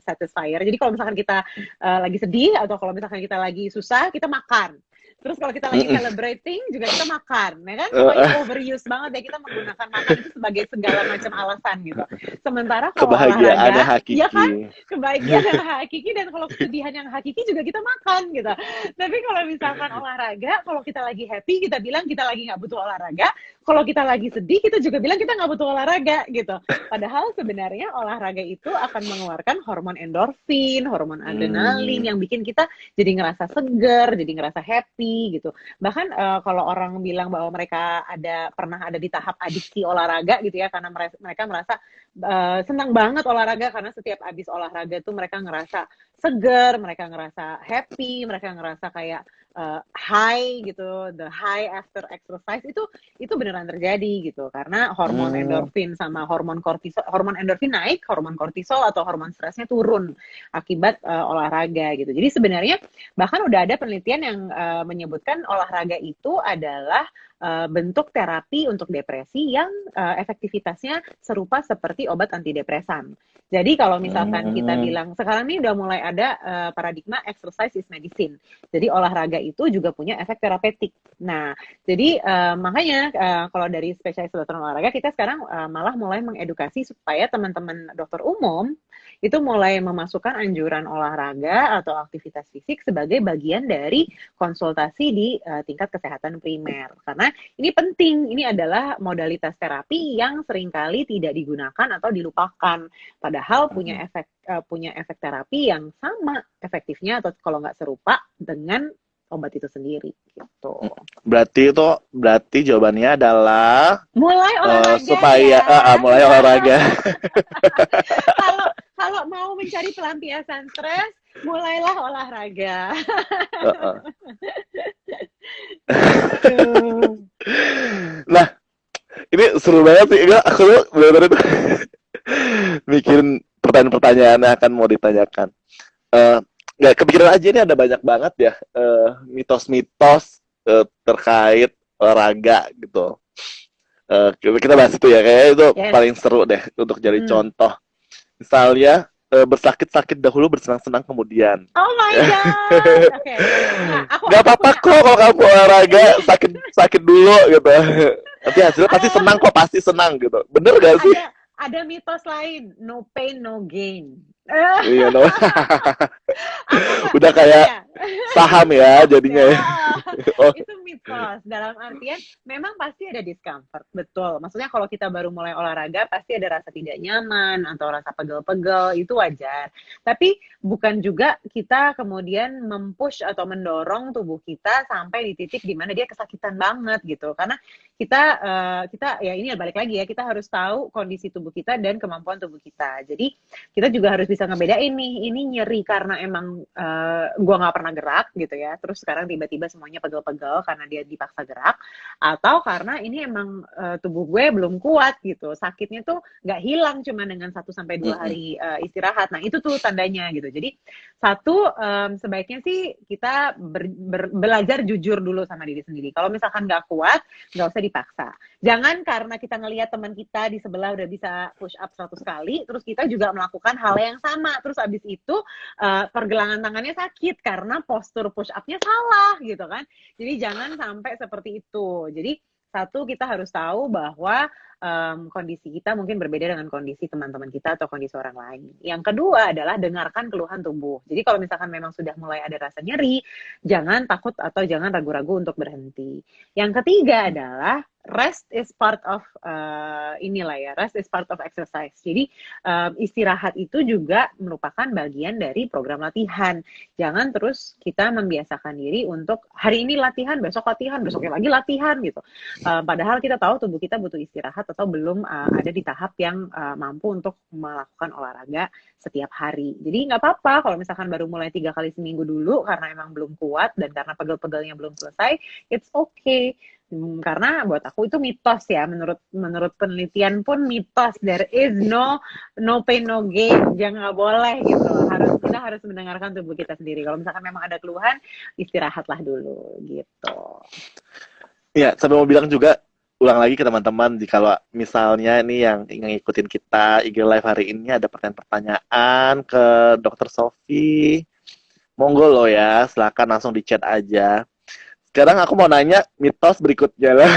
satisfier. Jadi kalau misalkan kita lagi sedih atau kalau misalkan kita lagi susah, kita makan. Terus kalau kita lagi Mm-mm. celebrating juga kita makan, ya kan? Pokoknya Eh, overuse banget ya kita menggunakan makan itu sebagai segala macam alasan gitu. Sementara kalau Kebahagiaan yang olahraga, ya kan hakiki. kebahagiaan yang hakiki dan kalau kesedihan yang hakiki juga kita makan gitu. Tapi kalau misalkan olahraga, kalau kita lagi happy kita bilang kita lagi nggak butuh olahraga. Kalau kita lagi sedih kita juga bilang kita nggak butuh olahraga gitu. Padahal sebenarnya olahraga itu akan mengeluarkan hormon endorfin, hormon adrenalin Hmm. yang bikin kita jadi ngerasa seger, jadi ngerasa happy gitu. Bahkan kalau orang bilang bahwa mereka pernah ada di tahap adiksi olahraga gitu ya karena mereka merasa senang banget olahraga karena setiap habis olahraga tuh mereka ngerasa seger, mereka ngerasa happy, mereka ngerasa kayak high gitu, the high after exercise itu beneran terjadi gitu karena hormon Hmm. endorfin sama hormon kortisol, hormon endorfin naik, hormon kortisol atau hormon stresnya turun akibat olahraga gitu. Jadi sebenarnya bahkan udah ada penelitian yang menyebutkan olahraga itu adalah bentuk terapi untuk depresi yang efektivitasnya serupa seperti obat antidepresan. Jadi kalau misalkan kita Hmm. bilang sekarang ini udah mulai ada paradigma exercise is medicine. Jadi olahraga itu juga punya efek terapeutik. Nah, jadi makanya kalau dari spesialis kedokteran olahraga kita sekarang malah mulai mengedukasi supaya teman-teman dokter umum itu mulai memasukkan anjuran olahraga atau aktivitas fisik sebagai bagian dari konsultasi di tingkat kesehatan primer. Karena ini penting, ini adalah modalitas terapi yang seringkali tidak digunakan atau dilupakan. Padahal punya efek terapi yang sama efektifnya atau kalau nggak serupa dengan obat itu sendiri gitu. Berarti jawabannya adalah Mulai olahraga supaya ya. mulai olahraga. Kalau kalau mau mencari pelampiasan stres, mulailah olahraga. Heeh. Gitu. Nah, ini seru banget sih. Enggak, aku tuh bener-bener tuh mikirin pertanyaan-pertanyaan yang akan mau ditanyakan. Eh, nggak kepikiran aja ini ada banyak banget ya mitos-mitos terkait olahraga gitu. Kita bahas itu ya, kayaknya itu Yes. paling seru deh untuk jadi Hmm. contoh. Misalnya bersakit-sakit dahulu, bersenang-senang kemudian. Oh my God. Oke. Nggak, Nggak aku apa-apa punya kok kalau kamu olahraga sakit sakit dulu gitu. Nanti hasilnya pasti senang kok, pasti senang gitu. Bener gak sih? ada mitos lain, no pain no gain. Iya, no. Aku nggak Udah kayak percaya. saham ya Mitos ya. jadinya ya. Oh, Itu mitos. Dalam artian memang pasti ada discomfort, betul. Maksudnya kalau kita baru mulai olahraga pasti ada rasa tidak nyaman atau rasa pegel-pegel, itu wajar. Tapi bukan juga kita kemudian mempush atau mendorong tubuh kita sampai di titik di mana dia kesakitan banget gitu. Karena kita ya ini balik lagi ya, kita harus tahu kondisi tubuh kita dan kemampuan tubuh kita. Jadi kita juga harus bisa ngebedain nih, ini nyeri karena emang gue nggak pernah gerak gitu ya, terus sekarang tiba-tiba semuanya pegel-pegel karena dia dipaksa gerak, atau karena ini emang tubuh gue belum kuat gitu, sakitnya tuh nggak hilang cuma dengan 1 sampai 2 hari istirahat. Nah itu tuh tandanya gitu. Jadi sebaiknya sih kita belajar jujur dulu sama diri sendiri. Kalau misalkan nggak kuat, nggak usah dipaksa. Jangan karena kita ngelihat teman kita di sebelah udah bisa push up 100 kali, terus kita juga melakukan hal yang sama. Terus abis itu pergelangan tangannya sakit karena postur push up-nya salah gitu kan. Jadi jangan sampai seperti itu. Jadi satu, kita harus tahu bahwa kondisi kita mungkin berbeda dengan kondisi teman-teman kita atau kondisi orang lain. Yang kedua adalah dengarkan keluhan tubuh. Jadi kalau misalkan memang sudah mulai ada rasa nyeri, jangan takut atau jangan ragu-ragu untuk berhenti. Yang ketiga adalah rest is part of rest is part of exercise. Jadi istirahat itu juga merupakan bagian dari program latihan. Jangan terus kita membiasakan diri untuk hari ini latihan, besoknya lagi latihan gitu. Padahal kita tahu tubuh kita butuh istirahat atau belum ada di tahap yang mampu untuk melakukan olahraga setiap hari. Jadi nggak apa-apa kalau misalkan baru mulai 3 kali seminggu dulu karena emang belum kuat dan karena pegel-pegelnya belum selesai, it's okay. Karena buat aku itu mitos ya, menurut penelitian pun mitos. There is no pain no gain, jangan, nggak boleh gitu. Kita harus mendengarkan tubuh kita sendiri. Kalau misalkan memang ada keluhan, istirahatlah dulu gitu. Iya, sampai mau bilang juga, ulang lagi ke teman-teman, kalau misalnya nih yang ingin ngikutin kita IG Live hari ini ada pertanyaan-pertanyaan ke Dokter Sofi, monggo lo ya, silakan langsung di chat aja. Sekarang aku mau nanya mitos berikutnya lah.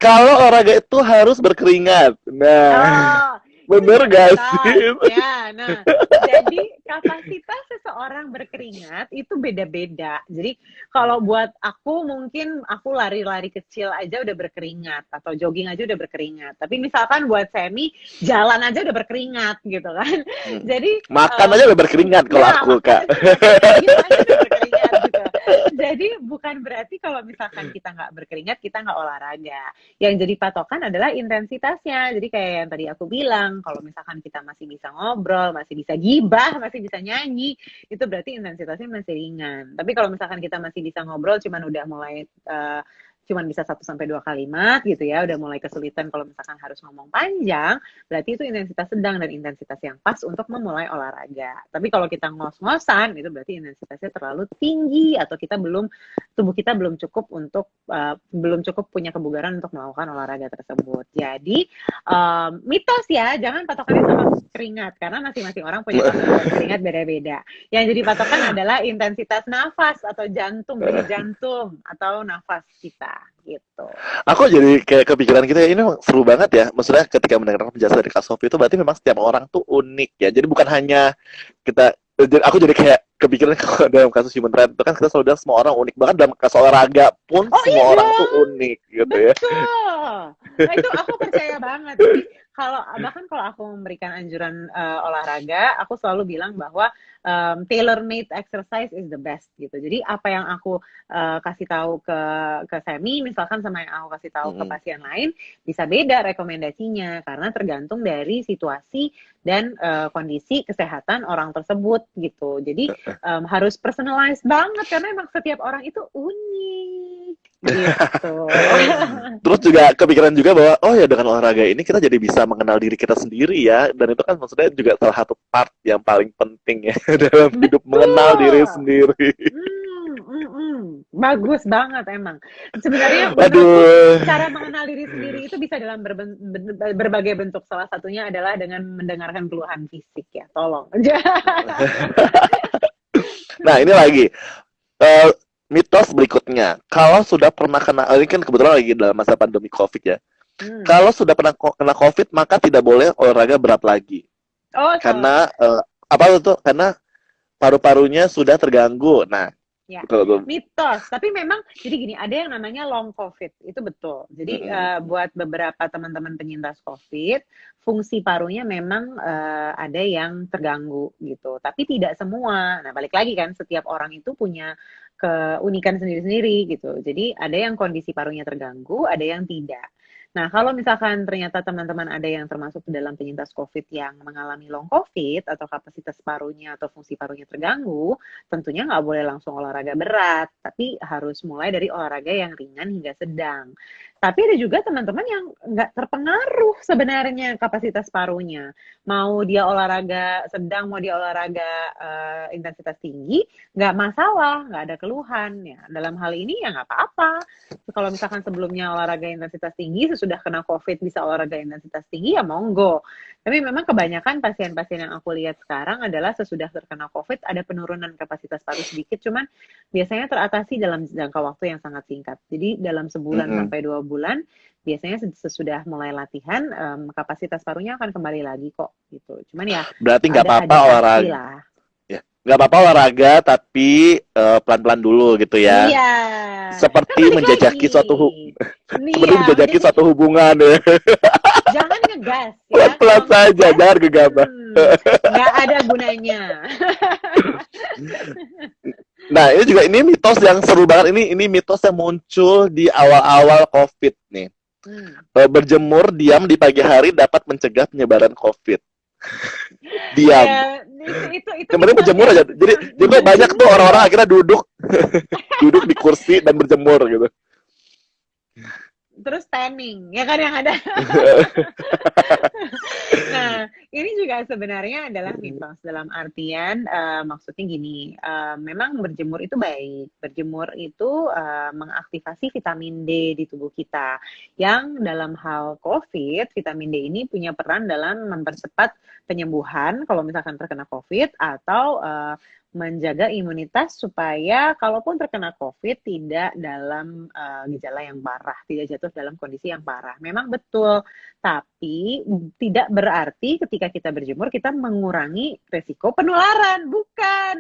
Kalau olahraga itu harus berkeringat. Nah, bener gak sih? Ya, nah, jadi kapasitas seseorang berkeringat itu beda-beda. Jadi kalau buat aku mungkin aku lari-lari kecil aja udah berkeringat atau jogging aja udah berkeringat. Tapi misalkan buat Semi jalan aja udah berkeringat gitu kan. Jadi makan aja udah berkeringat kalau aku, Kak. Gitu aja udah berkeringat gitu. Jadi bukan berarti kalau misalkan kita nggak berkeringat kita nggak olahraga. Yang jadi patokan adalah intensitasnya. Jadi kayak yang tadi aku bilang, kalau misalkan kita masih bisa ngobrol, masih bisa gibah, masih bisa nyanyi, itu berarti intensitasnya masih ringan. Tapi kalau misalkan kita masih bisa ngobrol, cuman udah mulai cuman bisa 1-2 kalimat gitu ya, udah mulai kesulitan kalau misalkan harus ngomong panjang, berarti itu intensitas sedang dan intensitas yang pas untuk memulai olahraga. Tapi kalau kita ngos-ngosan, itu berarti intensitasnya terlalu tinggi atau tubuh kita belum cukup belum cukup punya kebugaran untuk melakukan olahraga tersebut. Jadi mitos ya, jangan patokannya sama keringat karena masing-masing orang punya kapasitas keringat beda-beda. Yang jadi patokan adalah intensitas nafas atau jantung atau nafas kita gitu. Aku jadi kayak kepikiran gitu ya, ini memang seru banget ya. Maksudnya ketika mendengarkan penjelasan dari Kak Sofi itu berarti memang setiap orang tuh unik ya. Jadi bukan hanya aku jadi kayak kepikiran kalau dalam kasus human rights itu kan kita selalu bilang semua orang unik. Bahkan dalam kasus olahraga pun semua orang tuh unik gitu ya. Betul. Nah, itu aku percaya banget. Jadi bahkan kalau aku memberikan anjuran olahraga, aku selalu bilang bahwa tailor-made exercise is the best gitu. Jadi apa yang aku kasih tahu ke Semi, misalkan sama yang aku kasih tahu ke pasien lain, bisa beda rekomendasinya karena tergantung dari situasi dan kondisi kesehatan orang tersebut gitu. Jadi harus personalized banget karena emang setiap orang itu unik gitu. Terus juga kepikiran juga bahwa oh ya dengan olahraga ini kita jadi bisa mengenal diri kita sendiri ya, dan itu kan maksudnya juga salah satu part yang paling penting ya dalam hidup, mengenal diri sendiri. Bagus banget emang. Sebenarnya cara mengenal diri sendiri itu bisa dalam berbagai bentuk. Salah satunya adalah dengan mendengarkan keluhan fisik ya. Tolong. Nah ini lagi mitos berikutnya. Kalau sudah pernah kena, ini kan kebetulan lagi dalam masa pandemi COVID ya. Kalau sudah pernah kena COVID maka tidak boleh olahraga berat lagi. Karena apa itu? Karena paru-parunya sudah terganggu. Nah, ya, mitos. Tapi memang jadi gini, ada yang namanya long COVID, itu betul. Jadi buat beberapa teman-teman penyintas COVID, fungsi parunya memang ada yang terganggu gitu. Tapi tidak semua. Nah, balik lagi kan, setiap orang itu punya keunikan sendiri-sendiri gitu. Jadi ada yang kondisi parunya terganggu, ada yang tidak. Nah, kalau misalkan ternyata teman-teman ada yang termasuk dalam penyintas COVID yang mengalami long COVID atau kapasitas parunya atau fungsi parunya terganggu, tentunya nggak boleh langsung olahraga berat, tapi harus mulai dari olahraga yang ringan hingga sedang. Tapi ada juga teman-teman yang nggak terpengaruh sebenarnya kapasitas parunya. Mau dia olahraga sedang, mau dia olahraga intensitas tinggi, nggak masalah, nggak ada keluhan. Ya, dalam hal ini ya nggak apa-apa. Kalau misalkan sebelumnya olahraga intensitas tinggi, sesudah kena COVID bisa olahraga intensitas tinggi, ya monggo. Tapi memang kebanyakan pasien-pasien yang aku lihat sekarang adalah sesudah terkena COVID ada penurunan kapasitas paru sedikit, cuman biasanya teratasi dalam jangka waktu yang sangat singkat. Jadi dalam sebulan sampai 2 bulan, biasanya sesudah mulai latihan, kapasitas parunya akan kembali lagi kok gitu. Cuman ya berarti nggak apa-apa olahraga. Nggak apa-apa olahraga, tapi pelan-pelan dulu gitu ya. Iya. Seperti menjajaki suatu hubungan ya. Jangan ngegas ya. Pelan-pelan saja, jangan gegabah. Nggak ada gunanya. Nah, ini mitos yang seru banget. Ini mitos yang muncul di awal-awal COVID nih. Berjemur diam di pagi hari dapat mencegah penyebaran COVID. Diam. Ya, itu yang penting berjemur aja. Jadi banyak tuh orang-orang akhirnya duduk di kursi dan berjemur gitu. terus tanning, ya kan yang ada. Nah, ini juga sebenarnya adalah mitos dalam artian maksudnya gini, memang berjemur itu baik. Berjemur itu mengaktifasi vitamin D di tubuh kita. Yang dalam hal COVID, vitamin D ini punya peran dalam mempercepat penyembuhan kalau misalkan terkena COVID atau menjaga imunitas supaya kalaupun terkena COVID tidak dalam gejala yang parah, tidak jatuh dalam kondisi yang parah. Memang betul, tapi tidak berarti ketika kita berjemur kita mengurangi resiko penularan, bukan.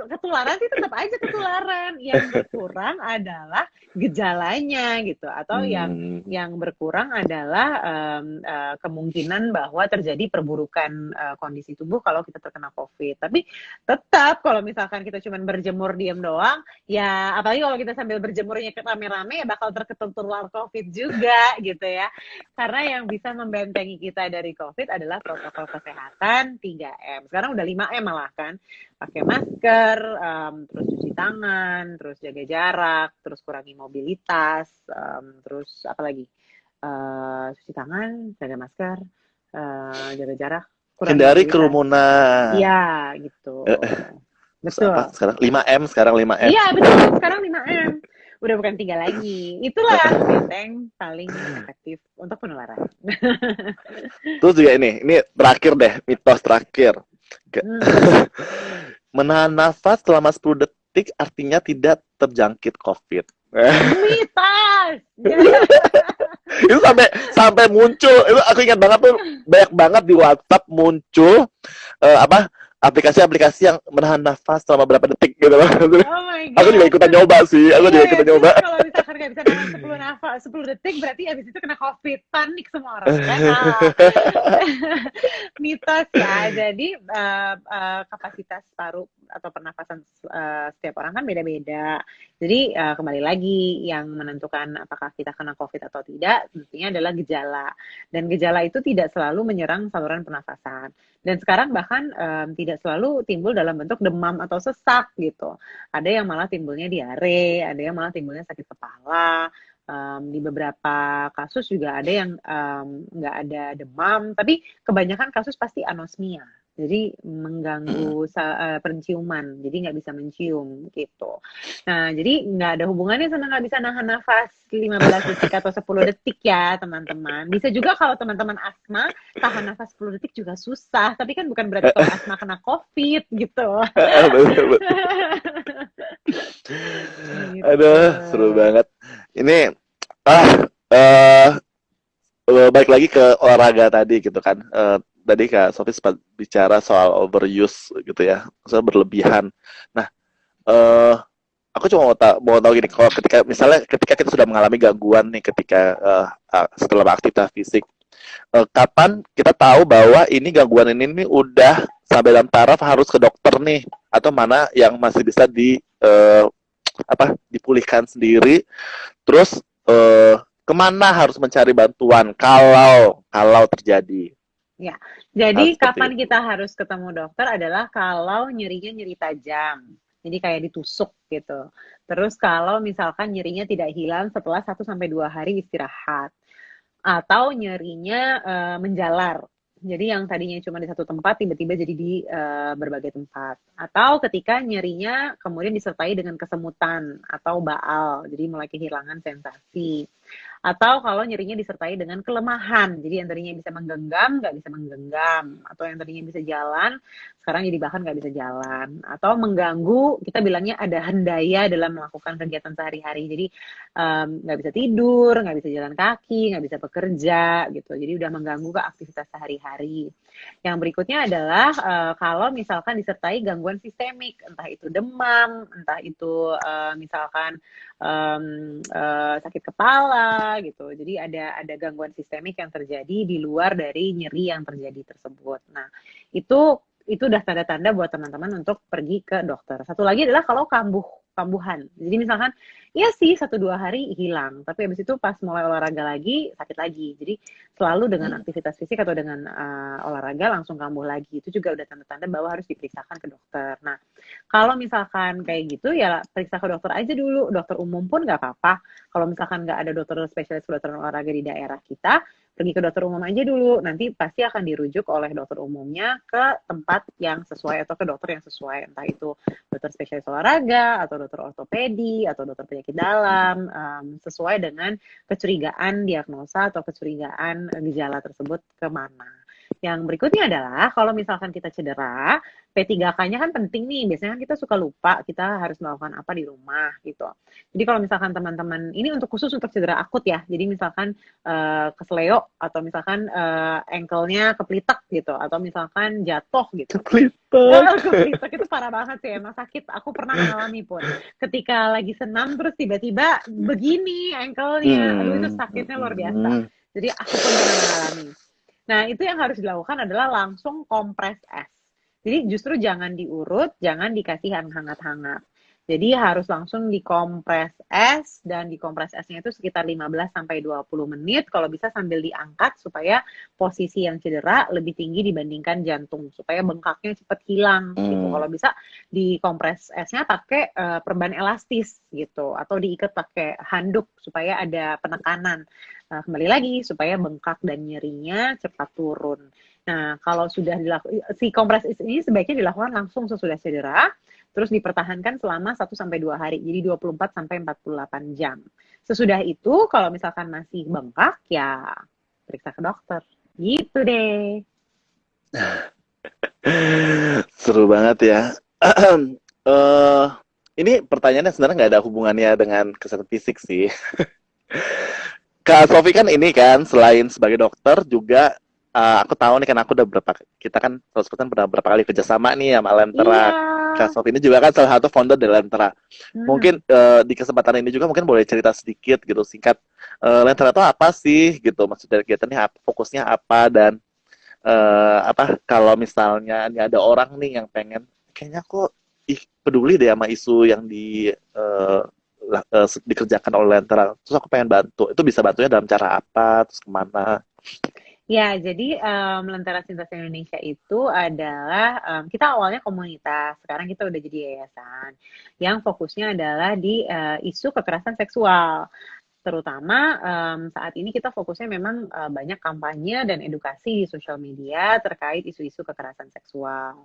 Ketularan sih tetap aja ketularan. Yang berkurang adalah gejalanya gitu, atau yang berkurang adalah kemungkinan bahwa terjadi perburukan kondisi tubuh kalau kita terkena COVID. Tapi tetap kalau misalkan kita cuma berjemur diem doang, ya apalagi kalau kita sambil berjemurnya rame-rame ya bakal tertular COVID juga gitu ya. Karena yang bisa membentengi kita dari COVID adalah protokol kesehatan 3M. Sekarang udah 5M malah kan. Pakai masker, terus cuci tangan, terus jaga jarak, terus kurangi mobilitas, terus apa lagi? Cuci tangan, jaga masker, jaga jarak, kurangi Hindari mobilitas. kerumunan. Iya, gitu. Terus Betul. apa sekarang? 5M, sekarang 5M. Iya, betul. Sekarang 5M. Udah bukan 3 lagi. Itulah benteng paling efektif untuk penularan. Terus juga ini terakhir deh, mitos terakhir. Menahan nafas selama 10 detik artinya tidak terjangkit COVID. Mitos. Itu sampai muncul, itu aku ingat banget tuh, banyak banget di WhatsApp muncul aplikasi-aplikasi yang menahan nafas selama berapa detik gitu. Oh my God. Aku juga ikutan nyoba sih. Terus kalau misalkan nggak bisa nahan 10 detik berarti abis itu kena COVID. Panik semua orang kan. Mitos ya. Jadi kapasitas paru atau pernafasan setiap orang kan beda-beda. Jadi kembali lagi yang menentukan apakah kita kena COVID atau tidak tentunya adalah gejala. Dan gejala itu tidak selalu menyerang saluran pernafasan. Dan sekarang bahkan tidak selalu timbul dalam bentuk demam atau sesak gitu. Ada yang malah timbulnya diare, ada yang malah timbulnya sakit kepala. Di beberapa kasus juga ada yang nggak ada demam, tapi kebanyakan kasus pasti anosmia. Jadi mengganggu penciuman, jadi nggak bisa mencium gitu. Nah, jadi nggak ada hubungannya sama nggak bisa nahan nafas 15 detik atau 10 detik ya teman-teman. Bisa juga kalau teman-teman asma, tahan nafas 10 detik juga susah. Tapi kan bukan berarti kalau asma kena COVID gitu. Aduh, seru banget. Ini balik lagi ke olahraga tadi gitu kan. Tadi Kak Sofi sempat bicara soal overuse gitu ya, maksudnya berlebihan. Nah, aku cuma mau tahu gini, kalau ketika kita sudah mengalami gangguan nih ketika setelah aktivitas fisik, kapan kita tahu bahwa ini gangguan ini udah sampai dalam taraf harus ke dokter nih, atau mana yang masih bisa dipulihkan sendiri, terus kemana harus mencari bantuan kalau terjadi? Ya, jadi kapan kita harus ketemu dokter adalah kalau nyerinya nyeri tajam. Jadi kayak ditusuk gitu. Terus kalau misalkan nyerinya tidak hilang setelah 1-2 hari istirahat. Atau nyerinya menjalar. Jadi yang tadinya cuma di satu tempat tiba-tiba jadi di berbagai tempat. Atau ketika nyerinya kemudian disertai dengan kesemutan atau baal. Jadi mulai kehilangan sensasi. Atau kalau nyerinya disertai dengan kelemahan, jadi yang tadinya bisa menggenggam, nggak bisa menggenggam. Atau yang tadinya bisa jalan, sekarang jadi bahkan nggak bisa jalan. Atau mengganggu, kita bilangnya ada hendaya dalam melakukan kegiatan sehari-hari. Jadi nggak bisa tidur, nggak bisa jalan kaki, nggak bisa bekerja, gitu. Jadi udah mengganggu ke aktivitas sehari-hari. Yang berikutnya adalah kalau misalkan disertai gangguan sistemik, entah itu demam, entah itu misalkan sakit kepala gitu. Jadi ada gangguan sistemik yang terjadi di luar dari nyeri yang terjadi tersebut. Nah, itu udah tanda-tanda buat teman-teman untuk pergi ke dokter. Satu lagi adalah kalau kambuh kambuhan. Jadi misalkan, iya sih 1-2 hari hilang, tapi habis itu pas mulai olahraga lagi, sakit lagi. Jadi selalu dengan Hmm. aktivitas fisik atau dengan olahraga langsung kambuh lagi. Itu juga udah tanda-tanda bahwa harus diperiksakan ke dokter. Nah, kalau misalkan kayak gitu ya periksa ke dokter aja dulu, dokter umum pun nggak apa-apa. Kalau misalkan nggak ada dokter spesialis kedokteran olahraga di daerah kita, pergi ke dokter umum aja dulu. Nanti pasti akan dirujuk oleh dokter umumnya ke tempat yang sesuai atau ke dokter yang sesuai. Entah itu dokter spesialis olahraga, atau dokter ortopedi, atau dokter penyakit dalam, sesuai dengan kecurigaan diagnosa atau kecurigaan gejala tersebut kemana. Yang berikutnya adalah kalau misalkan kita cedera, P3K-nya kan penting nih. Biasanya kan kita suka lupa kita harus melakukan apa di rumah gitu. Jadi kalau misalkan teman-teman ini untuk khusus untuk cedera akut ya. Jadi misalkan kesleo atau misalkan ankle-nya kepelitek gitu atau misalkan jatuh gitu. Kepelitek. Kepelitek itu parah banget sih, emang sakit. Aku pernah mengalami pun. Ketika lagi senam terus tiba-tiba begini ankle-nya. Aduh itu sakitnya luar biasa. Hmm. Jadi aku pun pernah mengalami. Nah, itu yang harus dilakukan adalah langsung kompres es. Jadi justru jangan diurut, jangan dikasih yang hangat-hangat. Jadi harus langsung dikompres es dan dikompres esnya itu sekitar 15 sampai 20 menit kalau bisa sambil diangkat supaya posisi yang cedera lebih tinggi dibandingkan jantung supaya bengkaknya cepat hilang gitu. Hmm. Kalau bisa dikompres esnya pakai perban elastis gitu atau diikat pakai handuk supaya ada penekanan. Nah, kembali lagi supaya bengkak dan nyerinya cepat turun. Nah, kalau sudah dilakukan si kompres ini sebaiknya dilakukan langsung sesudah cedera, terus dipertahankan selama 1 sampai 2 hari. Jadi 24 sampai 48 jam. Sesudah itu kalau misalkan masih bengkak ya periksa ke dokter. Gitu deh. Seru banget ya. Eh, ini pertanyaannya sebenarnya nggak ada hubungannya dengan kesehatan fisik sih. Kak Sofi kan ini kan selain sebagai dokter juga aku tahu nih kan aku udah kita kan 100% pernah berapa kali kerjasama nih sama Lentera. Iya. Kak Sofi ini juga kan salah satu founder dari Lentera. Hmm. Mungkin di kesempatan ini juga mungkin boleh cerita sedikit gitu singkat Lentera itu apa sih gitu maksud dari kegiatannya apa, fokusnya apa dan apa kalau misalnya ini ada orang nih yang pengen kayaknya kok peduli deh sama isu yang dikerjakan oleh Lentera terus aku pengen bantu itu bisa bantunya dalam cara apa terus kemana. Ya, jadi Lentera Cinta Indonesia itu adalah kita awalnya komunitas, sekarang kita udah jadi yayasan yang fokusnya adalah di isu kekerasan seksual. Terutama saat ini kita fokusnya memang banyak kampanye dan edukasi di sosial media terkait isu-isu kekerasan seksual.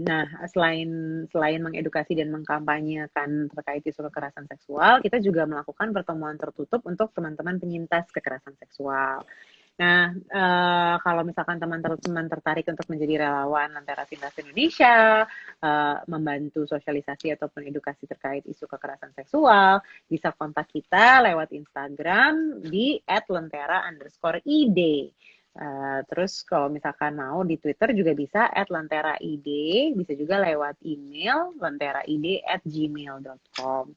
Nah, selain mengedukasi dan mengkampanyekan terkait isu kekerasan seksual, kita juga melakukan pertemuan tertutup untuk teman-teman penyintas kekerasan seksual. Nah, kalau misalkan teman-teman tertarik untuk menjadi relawan Lentera Cintas Indonesia, membantu sosialisasi ataupun edukasi terkait isu kekerasan seksual, bisa kontak kita lewat Instagram di @lentera_id. Terus kalau misalkan mau di Twitter juga bisa @lenteraid, bisa juga lewat email lenteraid@gmail.com.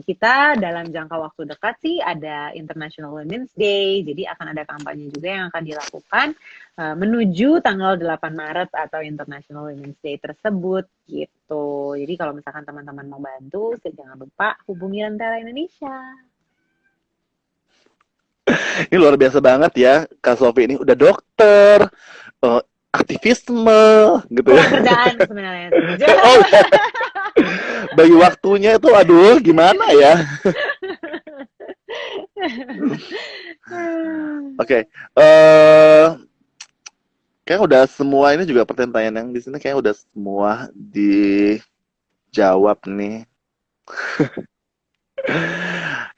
Kita dalam jangka waktu dekat sih ada International Women's Day, jadi akan ada kampanye juga yang akan dilakukan menuju tanggal 8 Maret atau International Women's Day tersebut gitu. Jadi kalau misalkan teman-teman mau bantu, jangan lupa hubungi Lentera Indonesia. Ini luar biasa banget ya Kak Sofi ini udah dokter aktivisme gitu ya. Kurang kerjaan sebenarnya. Oh ya. Bagi waktunya itu aduh gimana ya. Oke, kayak udah semua ini juga pertanyaan yang di sini kayak udah semua dijawab nih.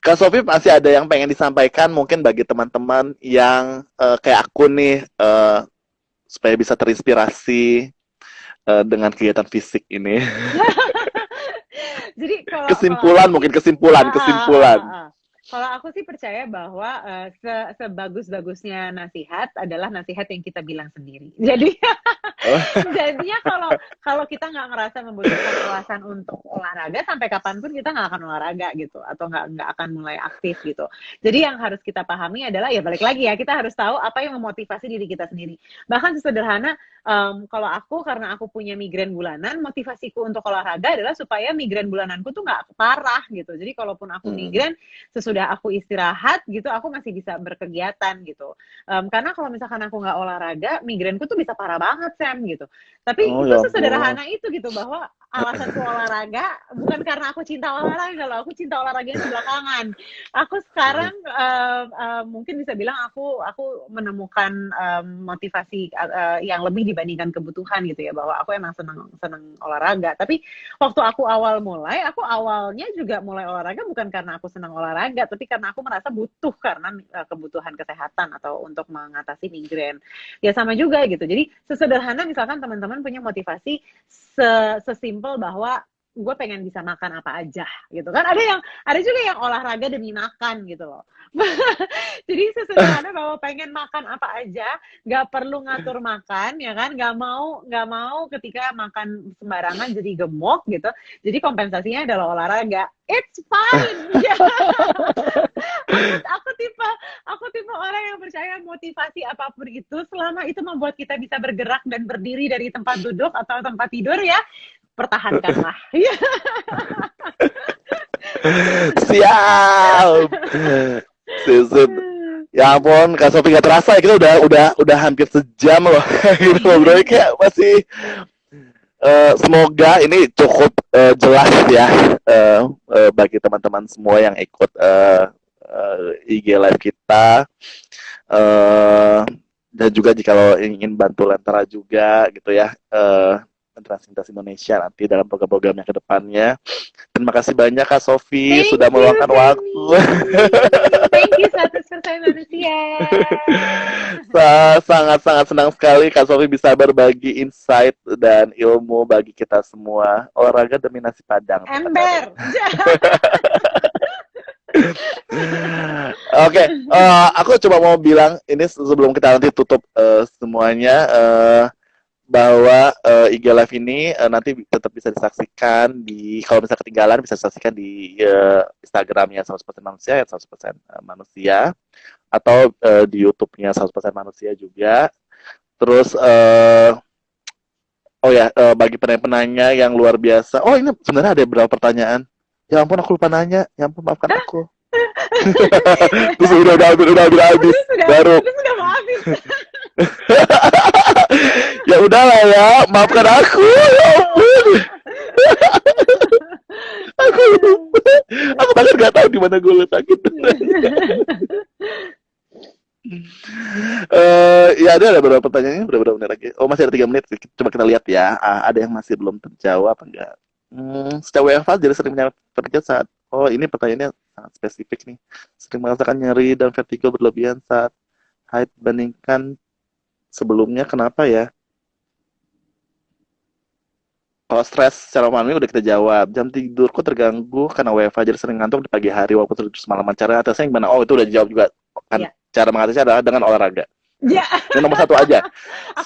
Kak Sofi masih ada yang pengen disampaikan mungkin bagi teman-teman yang kayak aku nih supaya bisa terinspirasi dengan kegiatan fisik ini. Jadi kesimpulan mungkin kesimpulan. Kalau aku sih percaya bahwa sebagus-bagusnya nasihat adalah nasihat yang kita bilang sendiri. Jadi Jadinya kalau kalau kita nggak ngerasa membutuhkan alasan untuk olahraga, sampai kapanpun kita nggak akan olahraga gitu, atau nggak akan mulai aktif gitu. Jadi yang harus kita pahami adalah ya balik lagi ya, kita harus tahu apa yang memotivasi diri kita sendiri. Bahkan sesederhana kalau aku, karena aku punya migrain bulanan, motivasiku untuk olahraga adalah supaya migrain bulananku tuh nggak parah gitu. Jadi kalaupun aku migrain, sesudah aku istirahat gitu, aku masih bisa berkegiatan gitu. Karena kalau misalkan aku nggak olahraga, migrainku tuh bisa parah banget, Sam, gitu. Tapi Oh itu ya ampun. sesederhana itu gitu, bahwa alasanku olahraga bukan karena aku cinta olahraga loh, aku cinta olahraganya belakangan. Aku sekarang mungkin bisa bilang aku menemukan motivasi yang lebih dibandingkan kebutuhan gitu ya, bahwa aku emang seneng seneng olahraga. Tapi waktu aku awal mulai, aku awalnya juga mulai olahraga bukan karena aku senang olahraga, tapi karena aku merasa butuh, karena kebutuhan kesehatan atau untuk mengatasi migrain. Ya sama juga gitu. Jadi sesederhana misalkan teman-teman punya motivasi sesimpel bahwa gue pengen bisa makan apa aja gitu kan. Ada juga yang olahraga demi makan gitu loh. Jadi sesederhana bahwa pengen makan apa aja, nggak perlu ngatur makan ya kan, nggak mau ketika makan sembarangan jadi gemuk gitu. Jadi kompensasinya adalah olahraga. It's fine. aku tipe aku tipe orang yang percaya motivasi apapun itu, selama itu membuat kita bisa bergerak dan berdiri dari tempat duduk atau tempat tidur, ya pertahankanlah. Siap. Sip. Ya ampun, Kak Sofi gak terasa ya, kita udah hampir sejam loh. Gitu ngobrolnya kayak masih semoga ini cukup jelas ya bagi teman-teman semua yang ikut IG live kita, dan juga jika lo ingin bantu Lentera juga gitu ya, Transitas Indonesia nanti dalam program-programnya ke depannya. Terima kasih banyak Kak Sofi sudah meluangkan waktu. Thank you 100% manusia. Sangat-sangat senang sekali Kak Sofi bisa berbagi insight dan ilmu bagi kita semua. Olahraga demi nasi padang. Ember. Oke, aku coba mau bilang ini sebelum kita nanti tutup semuanya, bahwa IG Live ini nanti tetap bisa disaksikan kalau misalnya ketinggalan bisa disaksikan di Instagramnya 100% manusia ya, 100% manusia, atau di YouTube-nya 100% manusia juga. Terus bagi penanya-penanya yang luar biasa, ini sebenarnya ada beberapa pertanyaan. Ya ampun, aku lupa nanya. Ya ampun, maafkan aku. Terus udah habis baru. Sudah mau habis. Ya udahlah ya, maafkan aku. Ya ampun. Aku bahkan gak tahu di mana gue letakin. Ya ada beberapa pertanyaannya, berapa menit lagi? Oh, masih ada 3 menit. Coba kita lihat ya. Ada yang masih belum terjawab enggak? Secara WFH jadi sering kerja saat ini pertanyaannya sangat spesifik nih. Sering merasakan nyeri dan vertigo berlebihan saat haid dibandingkan sebelumnya, kenapa ya? Kalau stres secara malam udah kita jawab. Jam tidurku terganggu karena WFH jadi sering ngantuk di pagi hari walaupun terus malam. Cara atasnya gimana? Itu udah dijawab juga kan. Yeah. Cara mengatasinya adalah dengan olahraga. Ya. Yang nomor 1 aja.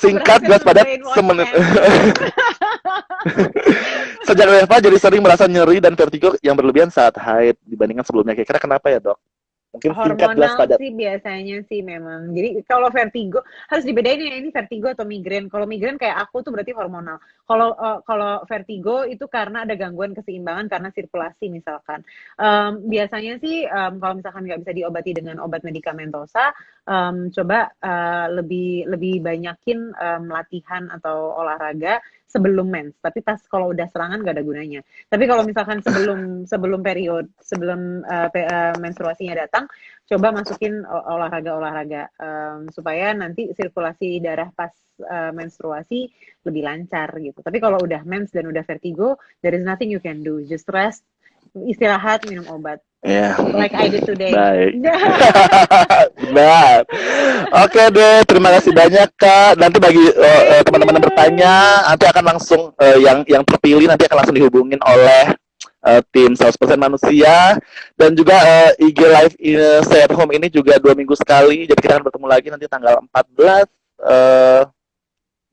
Singkat, jelas, padat, semenit. Sejak WFH jadi sering merasa nyeri dan vertigo yang berlebihan saat haid dibandingkan sebelumnya. Kira-kira kenapa ya, Dok? Mungkin singkat, jelas, padat. Sih biasanya sih memang. Jadi kalau vertigo harus dibedain ya, ini vertigo atau migrain. Kalau migrain kayak aku tuh berarti hormonal. Kalau vertigo itu karena ada gangguan keseimbangan karena sirkulasi misalkan. Biasanya sih kalau misalkan nggak bisa diobati dengan obat medikamentosa, coba lebih banyakin latihan atau olahraga sebelum mens. Tapi pas kalau udah serangan gak ada gunanya. Tapi kalau misalkan sebelum menstruasinya datang, coba masukin olahraga supaya nanti sirkulasi darah pas menstruasi lebih lancar gitu. Tapi kalau udah mens dan udah vertigo, there is nothing you can do. Just rest, istirahat, minum obat. Yeah. Like I did today. Baik. Benar. Oke deh, terima kasih banyak Kak. Nanti bagi teman-teman yang bertanya, nanti akan langsung yang terpilih nanti akan langsung dihubungin oleh tim 100% manusia, dan juga IG Live Stay at Home ini juga 2 minggu sekali. Jadi kita akan bertemu lagi nanti tanggal 14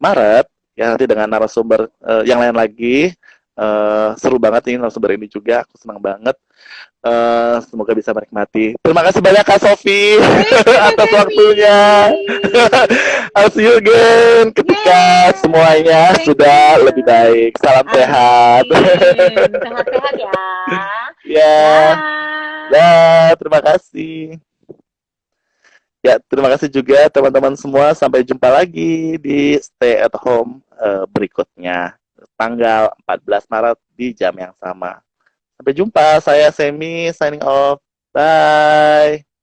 Maret ya nanti dengan narasumber yang lain lagi. Seru banget ini narasumber ini juga, aku senang banget. Semoga bisa menikmati. Terima kasih banyak Kak Sofi Terima atas kasih. waktunya. I'll see you again ketika Yes. semuanya Thank sudah you. lebih baik. Salam sehat. Amin. Sehat-sehat ya. Ya, Dah. dah, terima kasih. Ya, terima kasih juga teman-teman semua. Sampai jumpa lagi di Stay at Home berikutnya. Tanggal 14 Maret di jam yang sama. Sampai jumpa. Saya Semi, signing off. Bye.